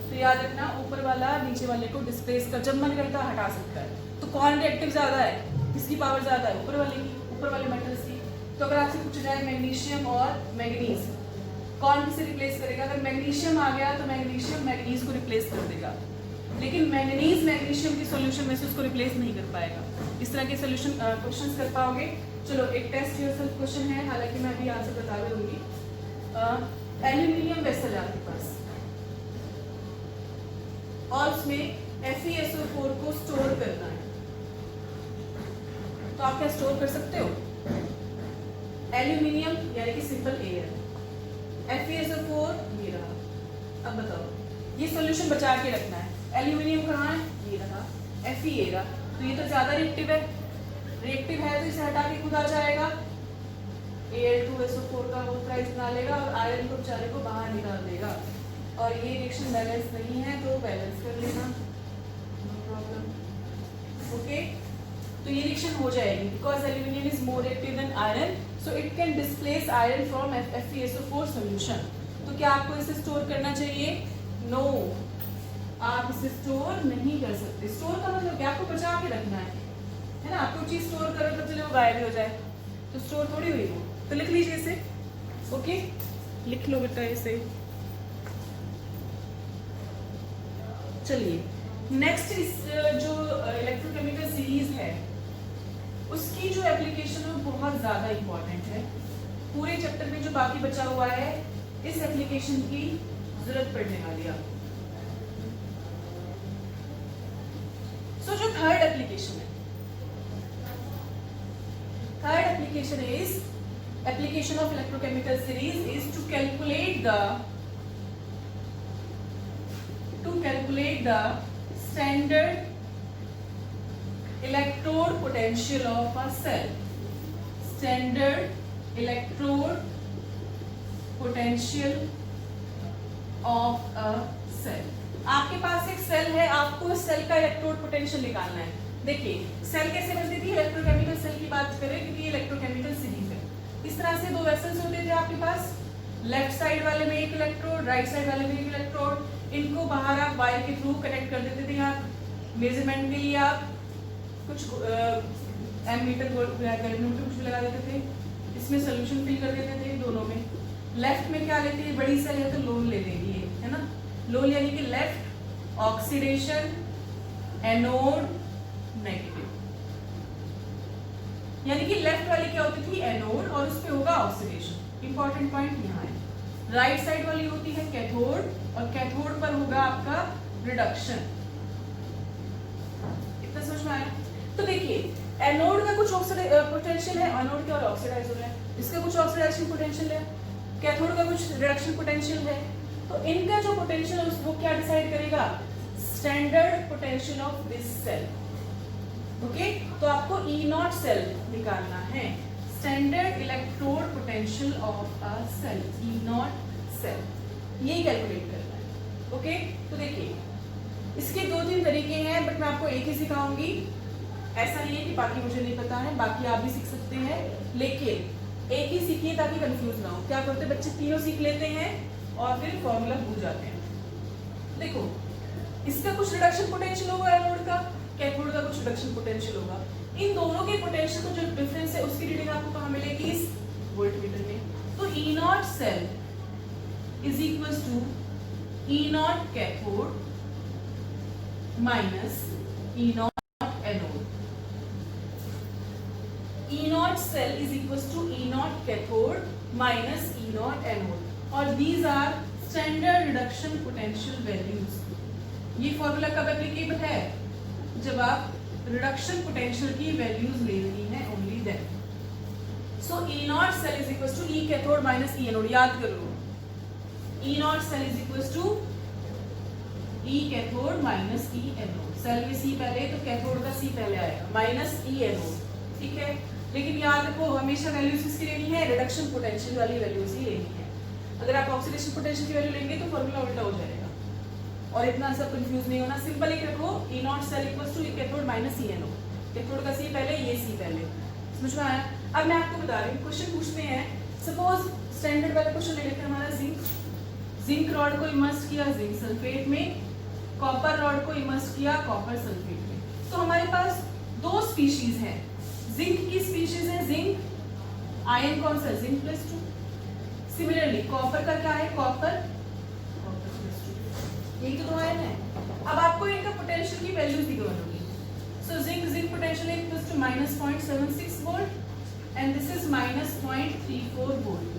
तो याद रखना, ऊपर वाला नीचे वाले को डिस्प्लेस कर जब मन करता है हटा सकता है। तो कौन रिएक्टिव ज्यादा है, किसकी पावर ज्यादा है, ऊपर वाले की, ऊपर वाले मेटल्स की। तो अगर आपसे पूछा जाए मैग्नीशियम और मैग्नीज, कौन किसे रिप्लेस करेगा, अगर मैग्नीशियम आ गया तो मैग्नीशियम मैग्नीज को रिप्लेस कर देगा, लेकिन मैग्नीज मैग्नीशियम के सॉल्यूशन में से उसको रिप्लेस नहीं कर पाएगा। इस तरह के सॉल्यूशन क्वेश्चंस कर पाओगे। चलो एक टेस्ट योरसेल्फ क्वेश्चन है, हालांकि मैं अभी आंसर बता भी दूंगी। एल्यूमिनियम वेसल है आपके पास और उसमें FeSO4 को स्टोर करना है, तो आप क्या स्टोर कर सकते हो, एल्यूमिनियम यानी कि सिंपल एयर, FeSO4 ये रहा। अब बताओ, ये सॉल्यूशन बचा के रखना है, एल्यूमिनियम कहाँ है, ये रहा, Fe ये रहा, तो ये तो ज्यादा रिएक्टिव है, रिएक्टिव है तो इसे हटा के खुद आ जाएगा, Al2SO4 का वो प्राइस बना लेगा और आयरन को बेचारे को बाहर निकाल देगा। और ये रिएक्शन बैलेंस नहीं है तो बैलेंस कर लेना, नो प्रॉब्लम। ओके, तो ये रिएक्शन हो जाएगी because aluminium is more active than iron, so it can displace iron from FeSO4 solution. तो क्या आपको इसे स्टोर करना चाहिए? नो, आप इसे स्टोर नहीं कर सकते। स्टोर का मतलब क्या, आपको बचा के रखना है ना। आप कोई चीज स्टोर करो तो चले वो गायब हो जाए, तो स्टोर थोड़ी हुई वो। तो लिख लीजिए इसे, ओके, लिख लो बेटा इसे। चलिए नेक्स्ट इस जो इलेक्ट्रोकेमिकल सीरीज है उसकी जो एप्लीकेशन है बहुत ज्यादा इंपॉर्टेंट है। पूरे चैप्टर में जो बाकी बचा हुआ है इस एप्लीकेशन की जरूरत पड़ने वाली है आपको। सो जो थर्ड एप्लीकेशन है, third application is application of electrochemical series is to calculate the standard electrode potential of a cell. Standard electrode potential of a cell. आपके पास एक सेल है, आपको इस सेल का इलेक्ट्रोड पोटेंशियल निकालना है। देखिए सेल कैसे बनती थी, इलेक्ट्रोकेमिकल सेल की बात करें क्योंकि ये इलेक्ट्रोकेमिकल सीरीज है। इस तरह से दो वेसल्स होते थे आपके पास, लेफ्ट साइड वाले में एक इलेक्ट्रोड, राइट साइड वाले में एक इलेक्ट्रोड। इनको बाहर आप वायर के थ्रू कनेक्ट कर देते थे। आप मेजरमेंट के लिए आप कुछ एमीटर कैलकुलेटर कुछ लगा देते थे, इसमें सोल्यूशन फिल कर देते थे दोनों में। लेफ्ट में क्या लेते हैं, बड़ी सेल है तो लोन ले लेगी, है ना। लोन यानी कि लेफ्ट ऑक्सीडेशन, एनोड नेगेटिव, यानी कि लेफ्ट वाली क्या होती थी, एनोड, और उस पे होगा ऑक्सीडेशन। इंपॉर्टेंट पॉइंट यहाँ है। राइट साइड वाली होती है कैथोड, और कैथोड पर होगा आपका रिडक्शन। इतना समझ में आया? तो देखिए एनोड का कुछ पोटेंशियल है, एनोड क्या ऑक्सीडाइज हो रहा है, इसका कुछ ऑक्सीडेशन पोटेंशियल है, कैथोड का कुछ रिडक्शन पोटेंशियल है। तो इनका जो पोटेंशियल है वो क्या डिसाइड करेगा, standard potential of this cell. Okay, तो आपको E नॉट सेल निकालना है, standard electrode potential of a cell, E not cell, ये कैलकुलेट करना है। ओके, तो देखिए इसके दो तीन तरीके हैं, बट मैं आपको एक ही सिखाऊंगी। ऐसा नहीं है कि बाकी मुझे नहीं पता है, बाकी आप भी सीख सकते हैं, लेकिन एक ही सीखिए ताकि कंफ्यूज ना हो। क्या करते बच्चे तीनों सीख लेते हैं और फिर फॉर्मूला भूल जाते हैं। देखो इसका कुछ रिडक्शन पोटेंशियल होगा एनोड का, कैथोड का कुछ रिडक्शन पोटेंशियल होगा। इन दोनों के पोटेंशियल का जो डिफरेंस है उसकी रीडिंग आपको कहाँ मिलेगी, इस वोल्टमीटर में। तो E not cell is equal to E not cathode minus E not anode. E not cell is equal to E not cathode minus E not anode, और these are standard reduction potential values. ये फॉर्मूला कब एप्लीकेबल है, जब आप रिडक्शन पोटेंशियल की वैल्यूज ले रही हैं, only then. So E not cell is equal to E cathode minus E anode, याद कर लो। E not cell is equal to E cathode minus E anode. Cell में C पहले तो कैथोड का C पहले आएगा, माइनस E एनोड, ठीक है। लेकिन याद रखो हमेशा वैल्यूज किसकी लेनी है, रिडक्शन पोटेंशियल वाली वैल्यूज ही लेनी है। अगर आप ऑक्सीडेशन पोटेंशियल की वैल्यू लेंगे तो फॉर्मूला उल्टा हो जाएगा। और इतना सब कंफ्यूज नहीं होना, सिंपल एक रखो, E not cell equals to E cathode minus E anode. Cathode का C पहले, ये C पहले, समझ में आया? अब मैं आपको बता रही हूँ, क्वेश्चन पूछते हैं, सपोज स्टैंडर्ड वाला क्वेश्चन ले लेते हैं हमारा जिंक रॉड को इमर्स किया जिंक सल्फेट में, कॉपर रॉड को इमर्स किया कॉपर सल्फेट में। तो हमारे पास दो स्पीशीज हैं, जिंक की स्पीशीज है जिंक, आयन कौन सा, जिंक +2। सिमिलरली कॉपर का क्या है, कॉपर +2, यही तो दो आयन है। अब आपको इनका पोटेंशियल की वैल्यूज निकालनी होगी। So zinc potential is equal to -0.76 volt and this is -0.34 volt.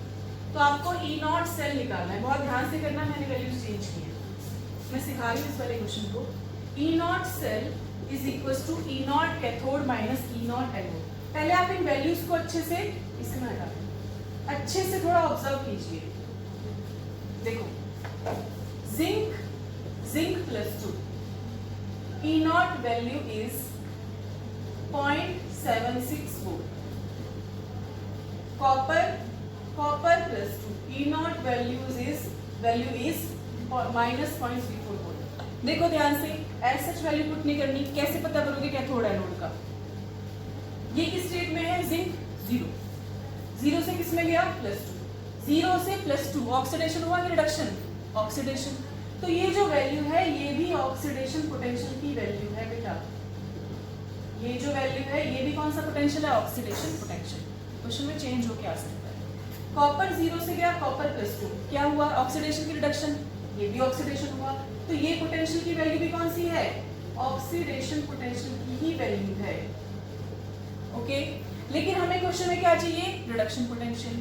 तो आपको E नॉट सेल निकालना है, बहुत ध्यान से करना, मैंने वैल्यूज चेंज की है, मैं सिखा रही हूँ इस वाले क्वेश्चन को। E not cell is equal to E not cathode minus E not anode. पहले आप इन वैल्यूज को अच्छे से इसमें हटा दें, अच्छे से थोड़ा ऑब्जर्व कीजिए। देखो zinc +2, E not value is 0.76 volt, copper +2, E not value is -0.34 volt. देखो ध्यान से, एज सच वैल्यू पुट नहीं करनी। कैसे पता करोगे कैथोड एनोड का? ये किस स्टेट में है? जिंक 0। 0 से किस में गया? +2। 0 से +2 ऑक्सीडेशन हुआ कि रिडक्शन? ऑक्सीडेशन। तो ये जो वैल्यू है ये भी ऑक्सीडेशन पोटेंशियल की वैल्यू है बेटा। ये जो वैल्यू है ये भी कौन सा पोटेंशियल है? Oxidation potential. क्वेश्चन में चेंज होके आ सकता है। कॉपर 0 से गया, कॉपर +2, क्या हुआ? ऑक्सीडेशन की रिडक्शन, ये भी ऑक्सीडेशन हुआ। तो ये पोटेंशियल की वैल्यू भी कौन सी है? ऑक्सीडेशन पोटेंशियल की ही वैल्यू है। ओके, लेकिन हमें क्वेश्चन में क्या चाहिए? Reduction potential.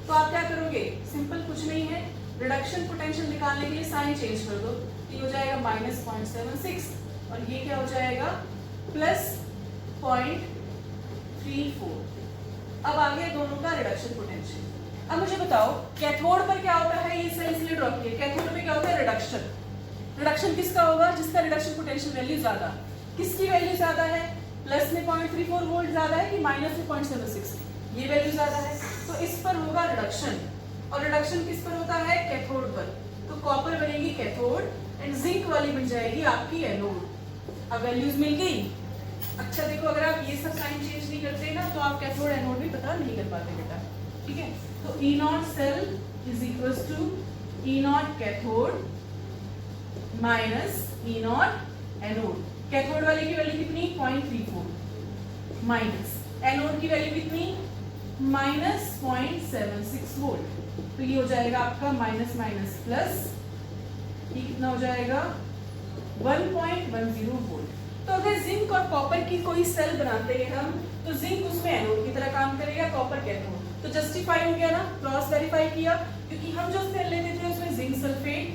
तो आप क्या करोगे? सिंपल, कुछ नहीं है, रिडक्शन पोटेंशियल निकालने के लिए साइन चेंज कर दो। ये हो जाएगा -0.76 और ये क्या हो जाएगा? +0.34। अब आ गया दोनों का रिडक्शन पोटेंशियल। अब मुझे बताओ कैथोड पर क्या होता है? ये सेल इसलिए ड्रॉ किया। कैथोड में क्या होता है? रिडक्शन। रिडक्शन किसका होगा? जिसका रिडक्शन पोटेंशियल वैल्यू ज्यादा। किसकी वैल्यू ज्यादा है? प्लस में 0.34 वोल्ट ज्यादा है कि माइनस में 0.76? ये वैल्यू ज्यादा है, तो इस पर होगा रिडक्शन। और रिडक्शन किस पर होता है? कैथोड पर। तो कॉपर बनेगी कैथोड एंड जिंक वाली बन जाएगी आपकी एनोड। अब वैल्यूज मिल गई। अच्छा देखो, अगर आप ये सब साइन चेंज नहीं करते ना तो आप कैथोड एनोड भी पता नहीं कर पाते बेटा। ठीक है, तो E0 cell is equal to E0 cathode minus E0 anode. Cathode वाले की वैल्यू कितनी? 0.34 माइनस एनोड की वैल्यू कितनी? -0.76 वोल्ट। तो ये हो जाएगा आपका माइनस माइनस प्लस, ये कितना हो जाएगा? 1.10 वोल्ट। तो अगर जिंक और कॉपर की कोई सेल बनाते हैं हम, तो जिंक उसमें एनोड की तरह काम करेगा, कॉपर कैथोड। तो जस्टिफाई हो गया ना, क्रॉस वेरीफाई किया, क्योंकि हम जो सेल लेते थे उसमें जिंक सल्फेट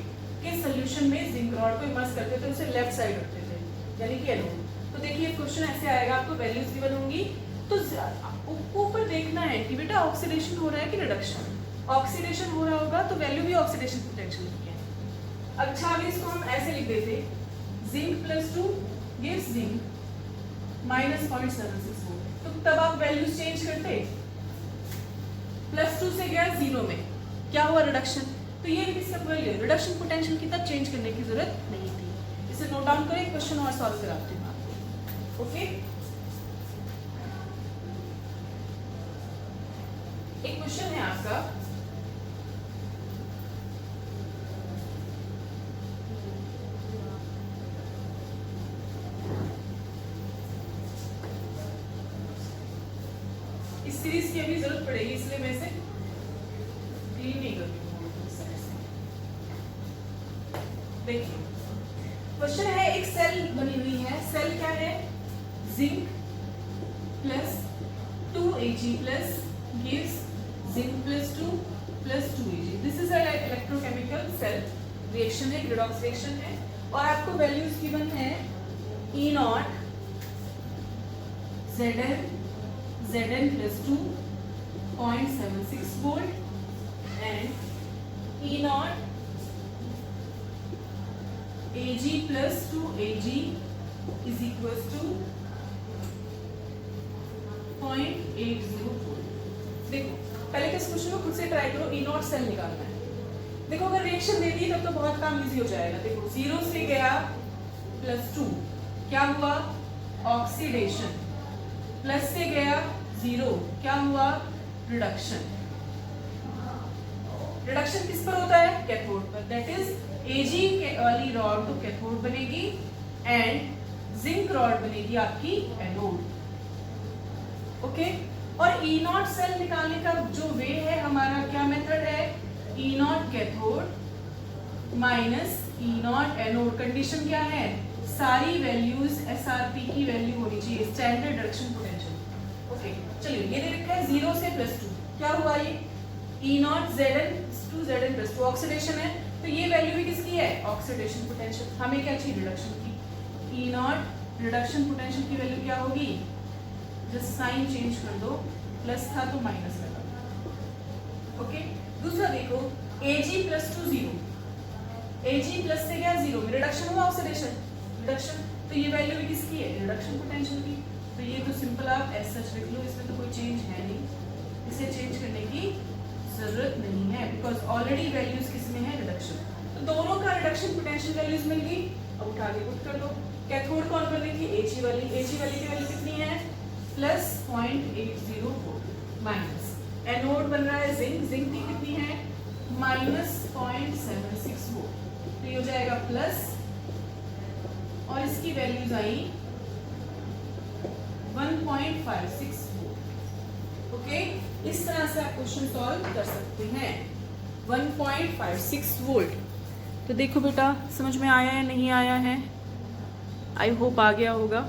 के सॉल्यूशन में जिंक रॉड को इमर्स करते थे, उसे लेफ्ट साइड रखते थे, यानी कि एनोड। तो देखिए क्वेश्चन ऐसे आएगा, आपको वैल्यूज गिवन होंगी, तो ऊपर देखना है कि बेटा ऑक्सीडेशन हो रहा है कि रिडक्शन। ऑक्सीडेशन हो रहा होगा तो वैल्यू भी ऑक्सीडेशन पोटेंशियल की है। अच्छा, अभी इसको हम ऐसे लिख देते, जिंक +2 गिव्स जिंक -0.76 वोल्ट। तो तब आप वैल्यूज चेंज करते, +2 से गया 0 में, क्या हुआ? रिडक्शन। तो ये किसका वैल्यू? रिडक्शन पोटेंशियल की, तब चेंज करने की जरूरत नहीं थी। इसे नोट डाउन करें, क्वेश्चन और सॉल्व कराते हैं आपको। ओके, एक क्वेश्चन है आपका, इस सीरीज की अभी जरूरत पड़ेगी इसलिए मैं इसे क्लीन नहीं करती हूँ इस तरह से। देखिए क्वेश्चन है, एक सेल बनी हुई है, सेल क्या है? Zinc +2Ag plus gives zinc +2 + 2Ag। This is an electrochemical cell reaction है, रिडॉक्स रिएक्शन है, और आपको वैल्यूज गिवन है E0 Zn +2 0.76 volt and E0 Ag +2Ag is equals to 0.80 volt। देखो पहले किस क्वेश्चन को खुद से ट्राई करो, E0 सेल निकालना है। देखो अगर रिएक्शन दे दी तब तो बहुत काम इजी हो जाएगा। देखो 0 से गया +2, क्या हुआ? ऑक्सीडेशन। प्लस से गया 0, क्या हुआ? रिडक्शन। रिडक्शन किस पर होता है? कैथोड पर। दैट इज Ag वाली रॉड तो कैथोड बनेगी एंड जिंक रॉड बनेगी आपकी एनोड। ओके, और E0 सेल निकालने का जो वे है हमारा, क्या मेथड है? E0 cathode minus E0 anode. Condition क्या है? सारी वैल्यूज SRP की वैल्यू होनी चाहिए, स्टैंडर्ड रिडक्शन पोटेंशियल। ओके, चलिए ये दे रखा है 0 से +2, क्या हुआ? ये E0 Zn +2 ऑक्सीडेशन है, तो ये वैल्यू भी किसकी है? Oxidation potential. हमें क्या चाहिए? रिडक्शन की। E0 रिडक्शन पोटेंशियल की वैल्यू क्या होगी? जस्ट साइन चेंज कर दो, प्लस था तो माइनस लगा। ओके, दूसरा देखो Ag +2 0, Ag प्लस से गया 0 में, रिडक्शन हुआ ऑक्सीडेशन, रिडक्शन, तो ये वैल्यू भी किसकी है? रिडक्शन पोटेंशियल की। तो ये तो सिंपल आप एज सच लिख लो, इसमें तो कोई चेंज है नहीं, इसे चेंज करने की जरूरत नहीं है बिकॉज ऑलरेडी वैल्यूज किसमें है? रिडक्शन। तो दोनों का रिडक्शन पोटेंशियल वैल्यूज मिल गई। अब उठा के पुट कर दो। कैथोड कौन बन रही थी? Ag वाली। Ag वाली की वैल्यू कितनी है? Plus 0.80 volt minus. एनोड बन रहा है जिंक। जिंक की कितनी है? Minus 0.76 volt. तो ये हो जाएगा प्लस, और इसकी वैल्यूज आई 1.56 वोल्ट। ओके, इस तरह से आप क्वेश्चन सॉल्व कर सकते हैं। 1.56 वोल्ट। तो देखो बेटा, समझ में आया है नहीं आया है? आई होप आ गया होगा।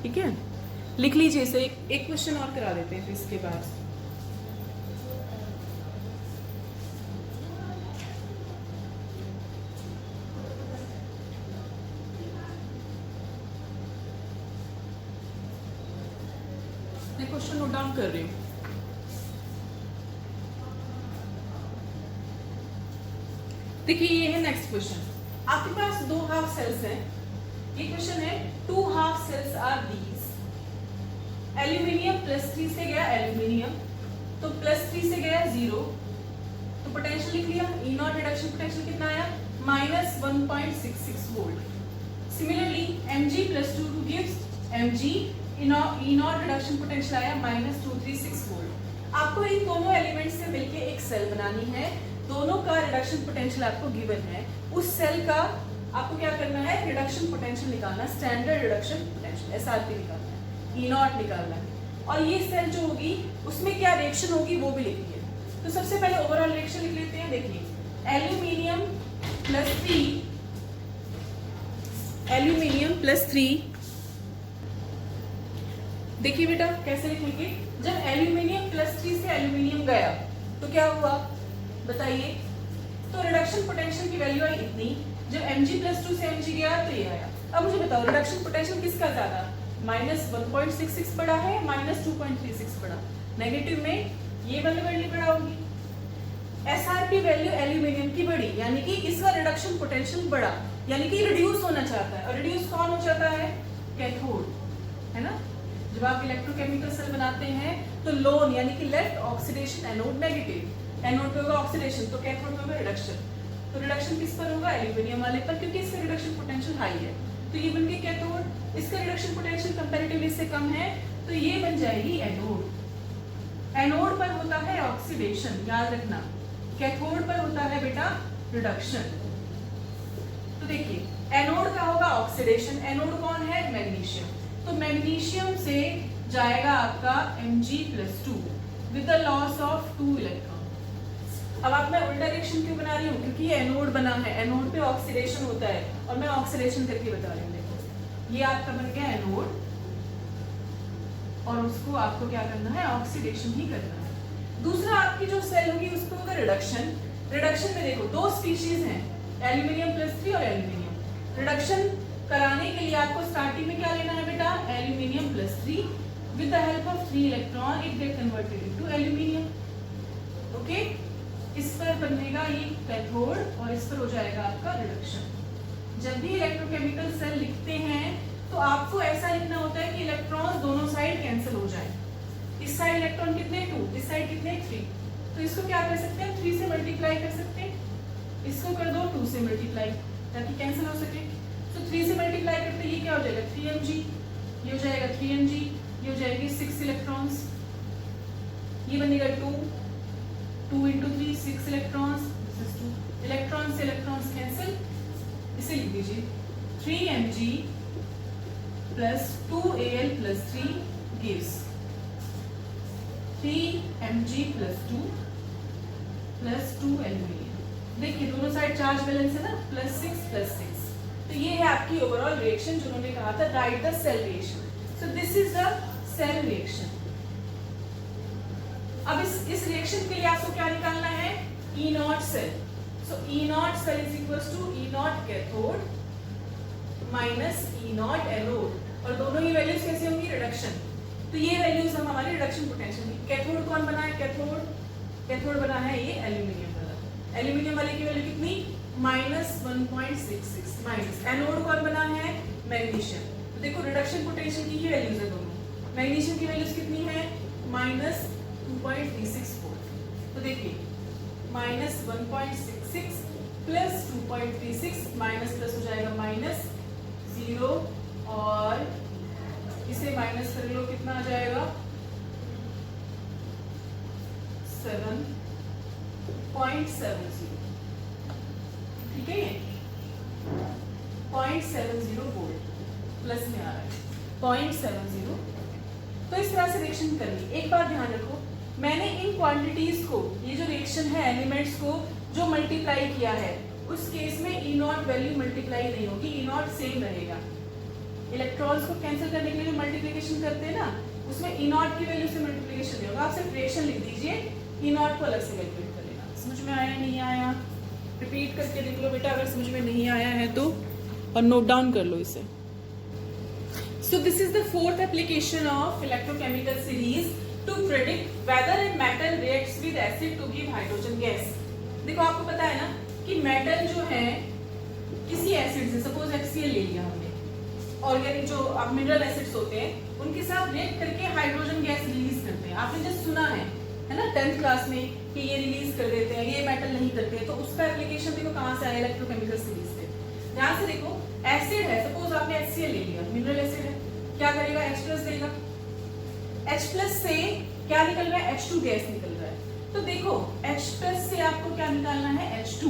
ठीक है, लिख लीजिए इसे। एक क्वेश्चन और करा देते हैं फिर इसके बाद। मैं क्वेश्चन नोट डाउन कर रही हूँ। देखिए, ये है नेक्स्ट क्वेश्चन। आपके पास दो हाफ सेल्स हैं। ये क्वेश्चन है, two half cells are these. Aluminium +3 से गया एल्यूमिनियम, तो +3 से गया 0, तो पोटेंशियल लिख लिया। ई नॉट रिडक्शन पोटेंशियल कितना आया? -1.66 volt. Similarly Mg+2 gives Mg। E not reduction potential आया -236 वोल्ट। आपको इन दोनों एलिमेंट से मिलके एक सेल बनानी है। दोनों का रिडक्शन पोटेंशियल आपको गिवन है। उस सेल का आपको क्या करना है? रिडक्शन पोटेंशियल निकालना, स्टैंडर्ड रिडक्शन पोटेंशियल SRP निकालना है, ई नॉट निकालना है। और ये सेल जो होगी उसमें क्या रिएक्शन होगी वो भी लिखनी है। तो सबसे पहले ओवरऑल रिएक्शन लिख लेते हैं। देखिए, एल्यूमिनियम +3। देखिए बेटा कैसे लिखेंगे। जब एल्यूमिनियम +3 से एल्यूमिनियम गया तो क्या हुआ बताइए? तो रिडक्शन पोटेंशियल की वैल्यू आई इतनी। जब Mg+2 से Mg गया तो ये आया। अब मुझे बताओ, रिडक्शन पोटेंशियल किसका ज्यादा? -1.66 बड़ा है, -2.36 बड़ा? नेगेटिव में ये वाली वैल्यू बड़ा होगी। SRP वैल्यू एल्यूमिनियम की बड़ी, यानी कि इसका रिडक्शन पोटेंशियल बड़ा, यानी कि रिड्यूस होना चाहता है। और रिड्यूस कौन हो जाता है? कैथोड, है ना। जब आप इलेक्ट्रोकेमिकल सेल बनाते हैं तो लोन यानी कि left oxidation, anode negative. Anode पे होगा ऑक्सीडेशन, तो कैथोड पे होगा रिडक्शन। तो रिडक्शन किस पर होगा? एल्यूमिनियम वाले पर, क्योंकि इसका रिडक्शन पोटेंशियल हाई है। तो ये बन के कैथोड। इसका रिडक्शन पोटेंशियल कंपैरेटिवली इससे कम है, तो ये बन जाएगी एनोड। एनोड पर होता है ऑक्सीडेशन, याद रखना। कैथोड पर होता है बेटा रिडक्शन। तो देखिए, एनोड का होगा ऑक्सीडेशन। एनोड कौन है? मैग्नीशियम। तो मैग्नीशियम से जाएगा आपका Mg+2 with the loss of 2 electron. अब आप मैं उल्टा रिएक्शन क्यों बना रही हूँ? क्योंकि ये एनोड बना है। एनोड पे ऑक्सीडेशन होता है और मैं ऑक्सीडेशन करके बता रही हूँ। देखो, ये आपका बन गया एनोड, और उसको आपको क्या करना है? ऑक्सीडेशन ही करना है। दूसरा आपकी जो सेल होगी उसको होगा रिडक्शन। रिडक्शन में देखो दो स्पीशीज हैं, एल्यूमिनियम +3 और एल्यूमिनियम। रिडक्शन कराने के लिए आपको स्टार्टिंग में क्या लेना है बेटा? Aluminium +3 with the help of 3 electron it get converted into aluminium. Okay, इस पर बनेगा ये कैथोड और इस पर हो जाएगा आपका रिडक्शन। जब भी इलेक्ट्रोकेमिकल सेल लिखते हैं तो आपको ऐसा लिखना होता है कि इलेक्ट्रॉन दोनों साइड कैंसिल हो जाए। इस साइड इलेक्ट्रॉन कितने? 2, इस साइड कितने? 3। तो इसको क्या कर सकते हैं? 3 से मल्टीप्लाई कर सकते हैं। इसको कर दो 2 से मल्टीप्लाई, ताकि कैंसिल हो सके। तो 3 से मल्टीप्लाई करते ये क्या हो जाएगा? 3Mg, ये हो जाएगा 3Mg, ये हो जाएगी 6 इलेक्ट्रॉन्स, ये बनेगा 2 × 3 6 इलेक्ट्रॉन्स, दिस इज 2 इलेक्ट्रॉन से इलेक्ट्रॉन्स कैंसिल। इसे लिख दीजिए 3Mg + 2Al+3 gives 3Mg + 2 + 2 aluminium. देखिए दोनों साइड चार्ज बैलेंस है ना, +6 + 6। तो ये है आपकी ओवरऑल रिएक्शन जो उन्होंने कहा था, write the cell reaction. So this is the cell reaction. अब इस रिएक्शन के लिए आपको क्या निकालना है? E not cell. So E not cell is equals to E not cathode minus E not anode. और दोनों ही वैल्यूज कैसे होंगी? रिडक्शन। तो ये वैल्यूज हम हमारी रिडक्शन पोटेंशियल की। कैथोड कौन बना है? कैथोड बना है ये एल्यूमिनियम वाला। एल्यूमिनियम वाले की वैल्यू कितनी? -1.66 माइनस। एनोड कौन बना है? मैग्नीशियम। तो देखो रिडक्शन पोटेंशियल की ही वैल्यूज है दोनों। मैग्नीशियम की वैल्यूज कितनी है? -2.36 वोल्ट। तो देखिए -1.66 प्लस 2.36 माइनस प्लस हो जाएगा माइनस 0 और इसे माइनस कर लो, कितना आ जाएगा 7.70। ठीक है, ये 0.70 वोल्ट प्लस में आ रहा है 0.70। तो इस तरह से रिएक्शन करनी। एक बात ध्यान रखो, मैंने इन क्वांटिटीज को, ये जो रिएक्शन है एलिमेंट्स को जो मल्टीप्लाई किया है, उस केस में ई नॉट वैल्यू मल्टीप्लाई नहीं होगी, ई नॉट सेम रहेगा। इलेक्ट्रॉन्स को कैंसिल करने के लिए जो मल्टीप्लिकेशन करते हैं ना, उसमें ई नॉट की वैल्यू से मल्टीप्लिकेशन नहीं होगा। आप सिर्फ रिएक्शन लिख दीजिए, ई नॉट को अलग से कैलकुलेट कर लेना। समझ में आया नहीं आया? रिपीट करके देख लो बेटा, अगर समझ में नहीं आया है तो, और नोट डाउन कर लो इसे। So this is the fourth application of electrochemical series to predict whether a metal reacts with acid to give hydrogen gas. देखो आपको पता है ना कि मेटल जो है किसी एसिड से, सपोज HCl ले लिया हमने, ऑर्गेनिक जो अब मिनरल एसिड्स होते हैं उनके साथ रिएक्ट करके हाइड्रोजन गैस रिलीज करते हैं। आपने जस्ट सुना है ना 10th क्लास में कि ये रिलीज कर देते हैं, ये मेटल नहीं करते हैं। तो उसका एप्लीकेशन देखो कहाँ से आया, इलेक्ट्रोकेमिकल सीरीज से। ध्यान से देखो, एसिड है, सपोज आपने HCl ले लिया, मिनरल एसिड है, क्या करेगा H+ देगा, H+ से क्या निकल रहा है, H2 गैस निकल रहा है। तो देखो H+ से आपको क्या निकालना है, H2।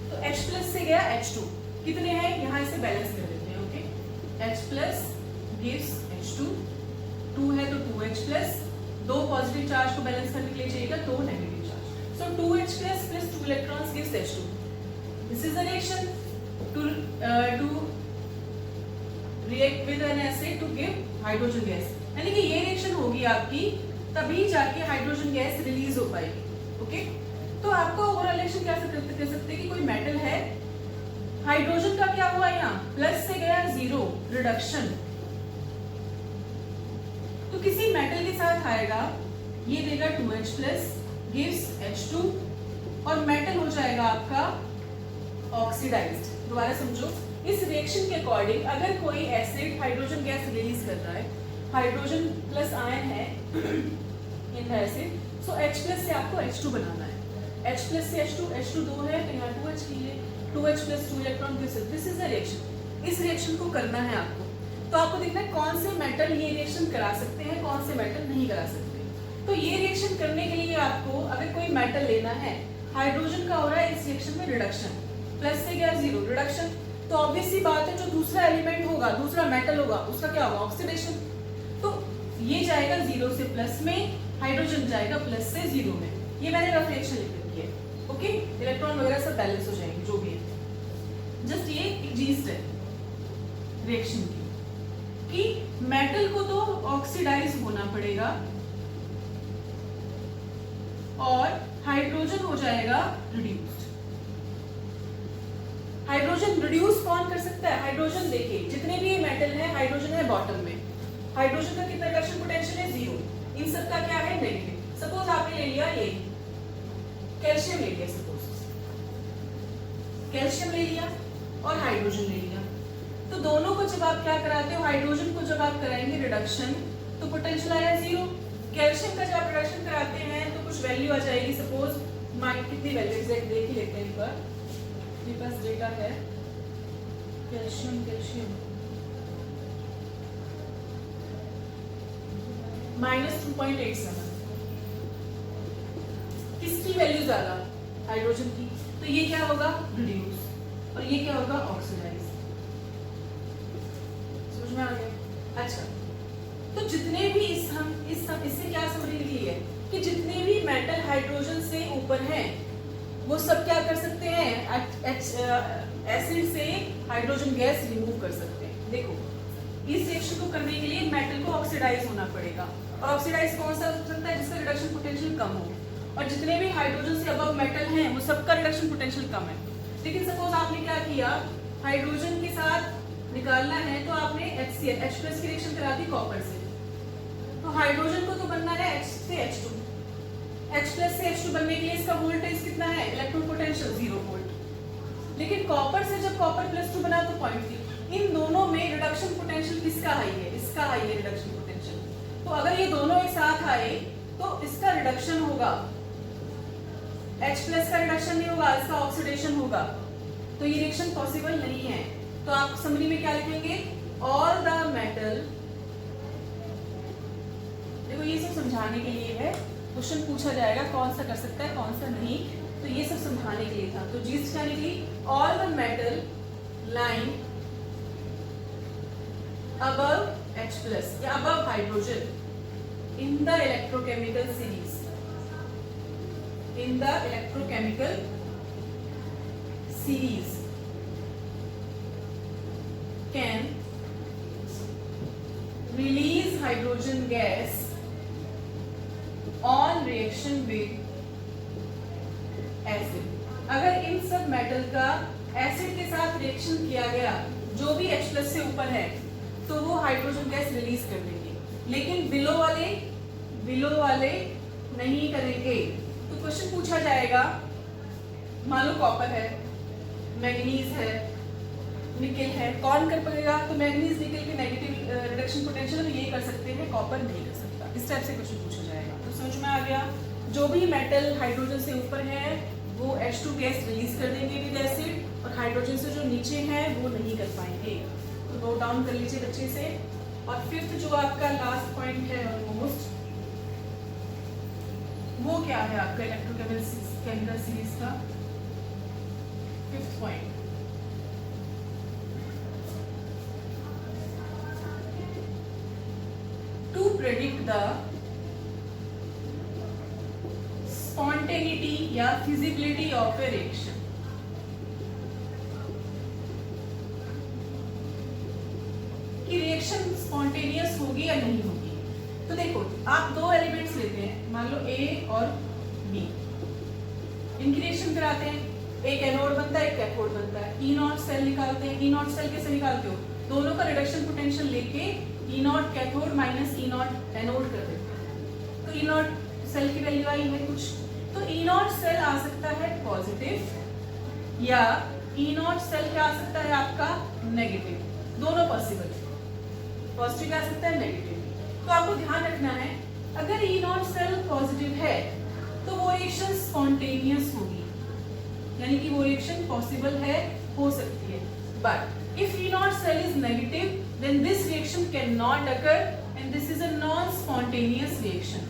तो H+ से गया H2, कितने हैं यहाँ, इसे बैलेंस कर देते हैं। ओके, H+ gives H2, 2 है तो 2H+, दो पॉजिटिव चार्ज को बैलेंस करने के लिए चाहिएगा 2 negative charge. So 2H+ plus 2 electrons gives H2. This is the reaction to react with an acid to give hydrogen gas। यानी कि ये रिएक्शन होगी आपकी, तभी जाके हाइड्रोजन गैस रिलीज हो पाएगी। ओके, तो आपका ओवरऑल रिएक्शन क्या कह सकते हैं कि कोई मेटल है, हाइड्रोजन का क्या हुआ, यहाँ प्लस से गया 0, रिडक्शन। तो किसी मेटल के साथ आएगा, ये देगा 2H+ gives H2 और मेटल हो जाएगा आपका ऑक्सीडाइज्ड। दोबारा समझो, इस रिएक्शन के अकॉर्डिंग अगर कोई एसिड हाइड्रोजन गैस रिलीज कर रहा है, हाइड्रोजन प्लस आयन है in the acid, so H+ से आपको H2 बनाना है। H+ से H2 2 है तो यहाँ 2H कीजिए, 2H plus 2 electron this is the reaction. इस रिएक्शन को करना है आपको। तो आपको देखना है कौन से मेटल ये रिएक्शन करा सकते हैं, कौन से मेटल नहीं करा सकते। तो ये रिएक्शन करने के लिए आपको अगर कोई मेटल लेना है, हाइड्रोजन का हो रहा है इस रिएक्शन में रिडक्शन, प्लस से गया 0, रिडक्शन। तो ऑब्वियस सी बात है जो दूसरा एलिमेंट होगा, दूसरा मेटल होगा, उसका क्या होगा, ऑक्सीडेशन। तो ये जाएगा 0 से प्लस में, हाइड्रोजन जाएगा प्लस से 0 में। ये मैंने रफ रिएक्शन लिख रखी है। ओके, इलेक्ट्रॉन वगैरह सब बैलेंस हो जाएंगे जो भी है। जस्ट ये एक जीस्ट है रिएक्शन की कि मेटल को तो ऑक्सीडाइज होना पड़ेगा और हाइड्रोजन हो जाएगा रिड्यूस्ड। हाइड्रोजन रिड्यूस कौन कर सकता है, हाइड्रोजन। देखिए जितने भी मेटल है, हाइड्रोजन है बॉटम में, हाइड्रोजन का कितना रिडक्शन पोटेंशियल है 0, इन सब का क्या है नेगेटिव। सपोज आपने ले लिया ये कैल्शियम ले लिया, सपोज कैल्शियम ले लिया और हाइड्रोजन ले लिया, तो दोनों को जब आप क्या कराते हो, हाइड्रोजन को जब आप कराएंगे रिडक्शन तो पोटेंशियल आया 0। कैल्शियम का जब आप रिडक्शन कराते हैं तो कुछ वैल्यू आ जाएगी, सपोज कितनी वैल्यू एग्जैक्ट देख ही लेते हैं एक बार, मेरे पास डेटा है। कैल्शियम -2.87, किसकी वैल्यू ज्यादा, हाइड्रोजन की। तो ये क्या होगा, रिड्यूस, और ये क्या होगा, ऑक्सीडाइज। समझ में आ गया? अच्छा, तो जितने भी इससे क्या समझ ली है कि जितने भी मेटल हाइड्रोजन से ऊपर हैं वो सब क्या कर सकते हैं, एसिड से हाइड्रोजन गैस रिमूव कर सकते हैं। देखो इस रिएक्शन को करने के लिए मेटल को ऑक्सीडाइज होना पड़ेगा, और ऑक्सीडाइज कौन सा हो सकता है, जिसका रिडक्शन पोटेंशियल कम हो। और जितने भी हाइड्रोजन से अबव मेटल हैं वो सबका रिडक्शन पोटेंशियल कम है। लेकिन सपोज आपने क्या किया, हाइड्रोजन के साथ निकालना है तो आपने H+ की रिएक्शन करा दी कॉपर से, तो हाइड्रोजन को तो बनना है H से H2, H+ से H2 बनने के लिए इसका वोल्टेज कितना है, इलेक्ट्रॉन पोटेंशियल 0 वोल्ट। लेकिन कॉपर से जब कॉपर +2 बना तो 0.3। इन दोनों में रिडक्शन पोटेंशियल किसका हाई है, इसका हाई है रिडक्शन पोटेंशियल। तो अगर ये दोनों एक साथ आए तो इसका रिडक्शन होगा H प्लस का रिडक्शन नहीं होगा, इसका ऑक्सीडेशन होगा, तो ये रिएक्शन पॉसिबल नहीं है। तो आप समरी में क्या लिखेंगे, ऑल द मेटल, देखो ये सब समझाने के लिए है, क्वेश्चन पूछा जाएगा कौन सा कर सकता है कौन सा नहीं, तो ये सब समझाने के लिए था। तो जीस्ट क्या निकली, all the metal line above H plus या above hydrogen in the electrochemical series, in the electrochemical series can release hydrogen gas on reaction with acid। अगर इन सब मेटल का एसिड के साथ रिएक्शन किया गया, जो भी H प्लस से ऊपर है, तो वो हाइड्रोजन गैस रिलीज कर देंगे, लेकिन बिलो वाले नहीं करेंगे। तो क्वेश्चन पूछा जाएगा, मान लो कॉपर है, मैग्नीज है, निकल है, कौन कर पाएगा, तो मैग्नीज निकल के नेगेटिव रिडक्शन पोटेंशियल ये कर सकते हैं, कॉपर नहीं कर सकता। इस टाइप से क्वेश्चन पूछा जाएगा। तो समझ में आ गया, जो भी मेटल हाइड्रोजन से ऊपर है वो H2 गैस रिलीज कर देंगे विद एसिड, और हाइड्रोजन से जो नीचे है वो नहीं कर पाएंगे। तो नोट डाउन कर लीजिए बच्चे से। और फिफ्थ जो आपका लास्ट पॉइंट है ऑलमोस्ट, वो क्या है आपका इलेक्ट्रोकेमिकल सीरीज का fifth point, to predict the spontaneity या फिजिबिलिटी ऑफ ए रिएक्शन। कि रिएक्शन स्पॉन्टेनियस होगी या नहीं होगी। तो देखो आप दो एलिमेंट्स लेते हैं, मान लो A और B, इनकी रिएक्शन कराते हैं, एक एनोड बनता है एक कैथोड बनता है, E0 सेल निकालते हैं। E0 सेल कैसे निकालते हो, दोनों का रिडक्शन पोटेंशियल लेके E0 cathode minus E0 anode कर देते हैं। तो E0 सेल की वैल्यू आई है कुछ, तो E0 सेल आ सकता है पॉजिटिव या E0 सेल क्या आ सकता है आपका नेगेटिव, दोनों पॉसिबल है। पॉजिटिव आ सकता है नेगेटिव। तो आपको ध्यान रखना है, अगर E0 सेल पॉजिटिव है तो वो रिएक्शन स्पॉन्टेनियस होगी, यानी कि वो रिएक्शन पॉसिबल है, हो सकती है। But if E0 cell is negative then this reaction can not occur and this is a non spontaneous reaction.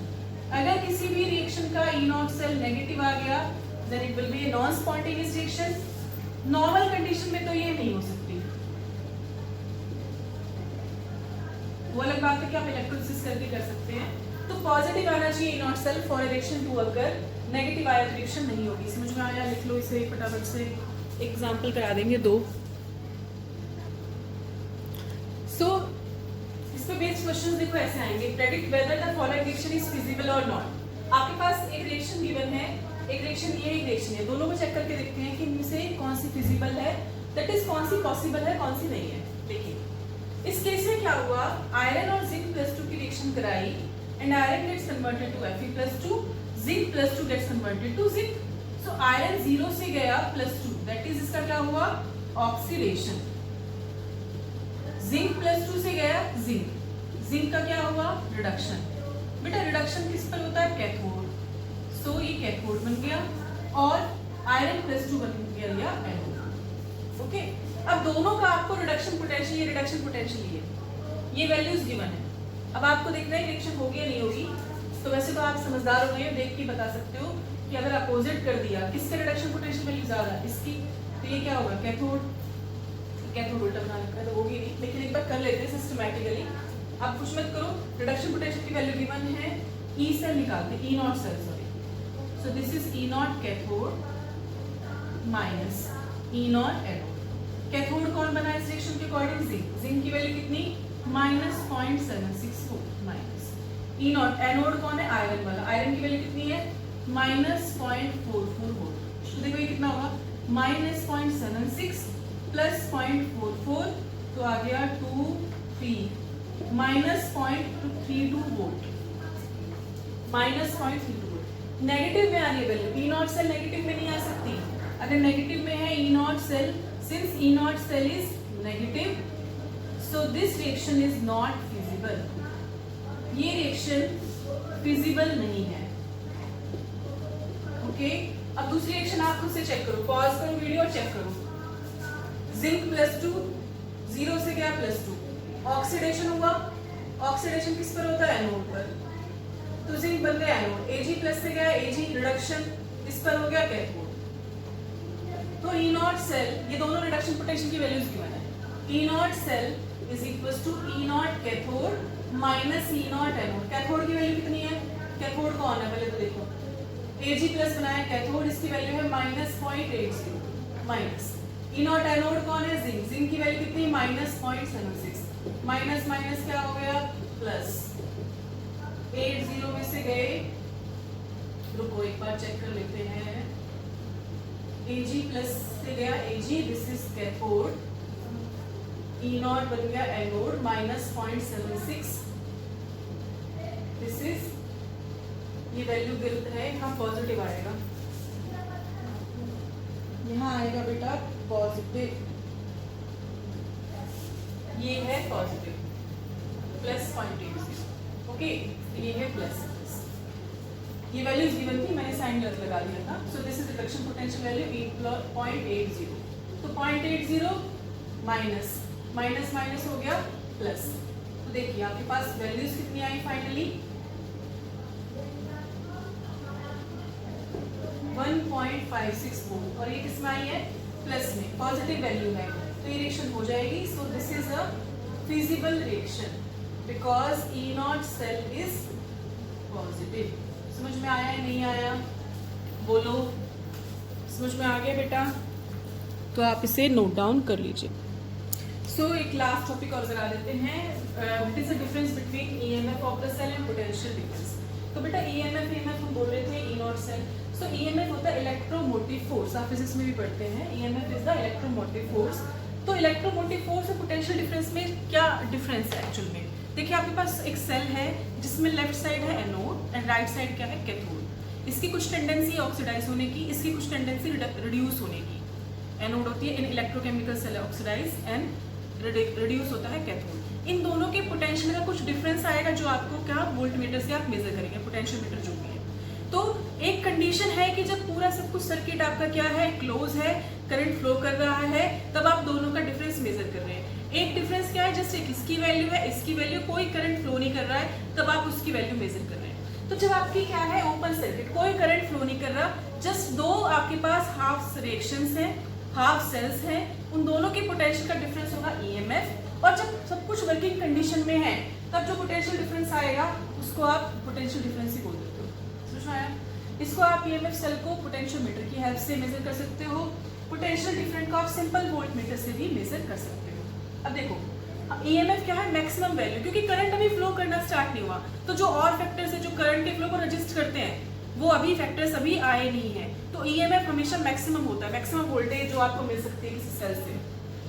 अगर किसी भी रिएक्शन का E0 सेल नेगेटिव आ गया then it will be a non spontaneous reaction. Normal condition में तो ये नहीं हो सकती। वो अलग बात है कि आप इलेक्ट्रोलिसिस करके कर सकते हैं। तो पॉजिटिव आना चाहिए E0 cell for reaction to occur, negative आया तो रिएक्शन नहीं होगी। समझ में आया, लिख लो इसे फटाफट से, एग्जांपल करा देंगे दो। सो इस पे बेस्ड क्वेश्चंस देखो ऐसे आएंगे, predict whether the following reaction is feasible और नॉट। आपके पास एक रिएक्शन गिवन है, एक रिएक्शन ये एक रिएक्शन है, दोनों को चेक करके देखते हैं कि इनमें से कौन सी फिजिबल है, दैट इज कौन सी पॉसिबल है कौन सी नहीं है। देखिए इस केस में क्या हुआ, आयरन और जिंक +2 की रिएक्शन कराई and iron gets converted to Fe+2, zinc +2 gets converted to zinc. So iron 0 से गया +2, दैट इज इसका क्या हुआ, ऑक्सीडेशन। जिंक +2 से गया जिंक, जिंक का क्या हुआ, रिडक्शन। बेटा रिडक्शन किस पर होता है, कैथोड। सो ये कैथोड बन गया और आयरन +2 बन गया एनोड। ओके, अब दोनों का आपको रिडक्शन पोटेंशियल, ये रिडक्शन पोटेंशियल ये वैल्यूज गिवन है। अब आपको देखना है रिएक्शन होगी या नहीं होगी। तो वैसे तो आप समझदार हो गए, देख के बता सकते हो कि अगर अपोजिट कर दिया, किसका रिडक्शन पोटेंशियल वैल्यू ज्यादा है, इसकी, तो ये क्या होगा, कैथोड। कैथोड उल्टा बना रखा है तो होगी नहीं, लेकिन एक बार कर लेते हैं सिस्टमैटिकली। आप कुछ मत करो, रिडक्शन पोटेंशियल की वैल्यू गिवन है, E सेल निकालते हैं, E0 cell sorry. So this is E0 cathode minus E0 anode. Cathode कौन बना इस रिएक्शन के अकॉर्डिंग, जिंक। जिंक की वैल्यू कितनी, -0.764 माइनस E0। एनोड कौन है, आयरन वाला। आयरन की वैल्यू कितनी है, -0.44 वोल्ट। तो देखो ये कितना होगा, -0.76 प्लस 0.44, तो आ गया 23 -0.32 वोल्ट, -0.32 वोल्ट। नेगेटिव में आ रही है वैल्यू, E0 सेल नेगेटिव में नहीं आ सकती। अगर नेगेटिव में है E0 cell, since E0 cell is negative, so this reaction is not feasible. ये reaction feasible नहीं है, okay? अब दूसरी रिएक्शन आप खुद से चेक करो, पॉज करो वीडियो और चेक करो। जिंक +2, 0 से गया +2, ऑक्सीडेशन हुआ। ऑक्सीडेशन किस पर होता है? एनोड पर, तो जिंक बन गया एनोड। Ag+ से गया Ag, रिडक्शन इस पर हो गया कैथोड। तो E0 सेल, ये दोनों रिडक्शन पोटेंशियल की वैल्यूज गिवन है। E0 cell is equal to E0 cathode minus E0 anode. Cathode की वैल्यू कितनी है? कैथोड कौन है पहले तो देखो, Ag+ बनाया कैथोड, इसकी वैल्यू है -0.80 माइनस E0 एनोड कौन है? जिंक। जिंक की वैल्यू कितनी? -0.76 माइनस माइनस क्या हो गया? प्लस। 80 में से गए, रुको एक बार चेक कर लेते हैं। Ag+ से गया Ag, this is cathode. E0 बन गया एनोड -0.76, दिस इज, ये वैल्यू गलत है, यहाँ पॉजिटिव आएगा, यहाँ आएगा बेटा पॉजिटिव, ये है पॉजिटिव +0.80, ओके, ये है प्लस। ये वैल्यूज गिवन थी, मैंने साइन गलत लगा दिया था। सो this is reduction potential value 0.80, तो 0.80 माइनस माइनस माइनस हो गया प्लस। तो देखिए आपके पास वैल्यूज कितनी आई फाइनली? 1.56 वोल्ट, और ये किसमें आई है? प्लस में, पॉजिटिव वैल्यू है, तो ये रिएक्शन हो जाएगी। So this is a feasible reaction because E0 cell is positive. समझ में आया है नहीं आया? बोलो, समझ में आ गया बेटा? तो आप इसे नोट डाउन कर लीजिए। सो एक लास्ट टॉपिक और करा देते हैं, what is the difference between EMF of the cell and potential difference. तो बेटा EMF हम बोल रहे थे E0 सेल, सो EMF होता है इलेक्ट्रोमोटिव फोर्स, आप फिजिक्स में भी पढ़ते हैं, EMF is the electromotive force. तो इलेक्ट्रोमोटिव फोर्स और पोटेंशियल डिफरेंस में क्या डिफरेंस है एक्चुअल में? देखिए आपके पास एक सेल है जिसमें लेफ्ट साइड है एनोड एंड राइट साइड क्या है? कैथोड। इसकी कुछ टेंडेंसी ऑक्सीडाइज होने की, इसकी कुछ टेंडेंसी रिड्यूस होने की। एनोड होती है in electrochemical cell oxidise and reduce होता है कैथोड। इन दोनों के पोटेंशियल का कुछ डिफरेंस आएगा जो आपको क्या वोल्टमीटर से आप मेजर करेंगे, पोटेंशियल मीटर जो भी है। तो एक कंडीशन है कि जब पूरा सब कुछ सर्किट आपका क्या है? क्लोज है, करंट फ्लो कर रहा है, तब आप दोनों का डिफरेंस मेजर कर रहे हैं। एक डिफरेंस क्या है? जस्ट एक इसकी वैल्यू है, इसकी वैल्यू, कोई करंट फ्लो नहीं कर रहा है, तब आप उसकी वैल्यू मेजर कर रहे हैं। तो जब आपकी क्या है? ओपन सर्किट, कोई करंट फ्लो नहीं कर रहा, जस्ट दो आपके पास हाफ रिएक्शंस हैं, हाफ सेल्स हैं, उन दोनों के पोटेंशियल का डिफरेंस होगा EMF। और जब सब कुछ वर्किंग कंडीशन में है, तब जो पोटेंशियल डिफरेंस आएगा उसको आप पोटेंशियल डिफरेंस ही बोल देते हो। समझ में आया? इसको आप EMF सेल को पोटेंशियल मीटर की हेल्प से मेजर कर सकते हो, पोटेंशियल डिफरेंस को आप सिंपल वोल्ट मीटर से भी मेजर कर सकते हो। अब देखो EMF क्या है? मैक्सिमम वैल्यू, क्योंकि करंट अभी फ्लो करना स्टार्ट नहीं हुआ, तो जो और फैक्टर्स है जो करंट के फ्लो को रजिस्ट करते हैं वो अभी फैक्टर्स अभी आए नहीं है, तो EMF हमेशा मैक्सिमम होता है, मैक्सिमम वोल्टेज जो आपको मिल सकती है किसी सेल से।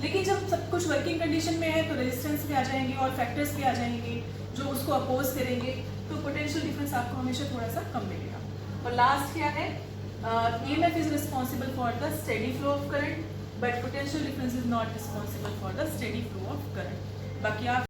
लेकिन जब सब कुछ वर्किंग कंडीशन में है तो रेजिस्टेंस भी आ जाएंगे और फैक्टर्स भी आ जाएंगे जो उसको अपोज करेंगे, तो पोटेंशियल डिफरेंस आपको हमेशा थोड़ा सा कम मिलेगा। और लास्ट क्या है? EMF is responsible for the steady flow of current, but potential difference is not responsible for the steady flow of current. बाकी आप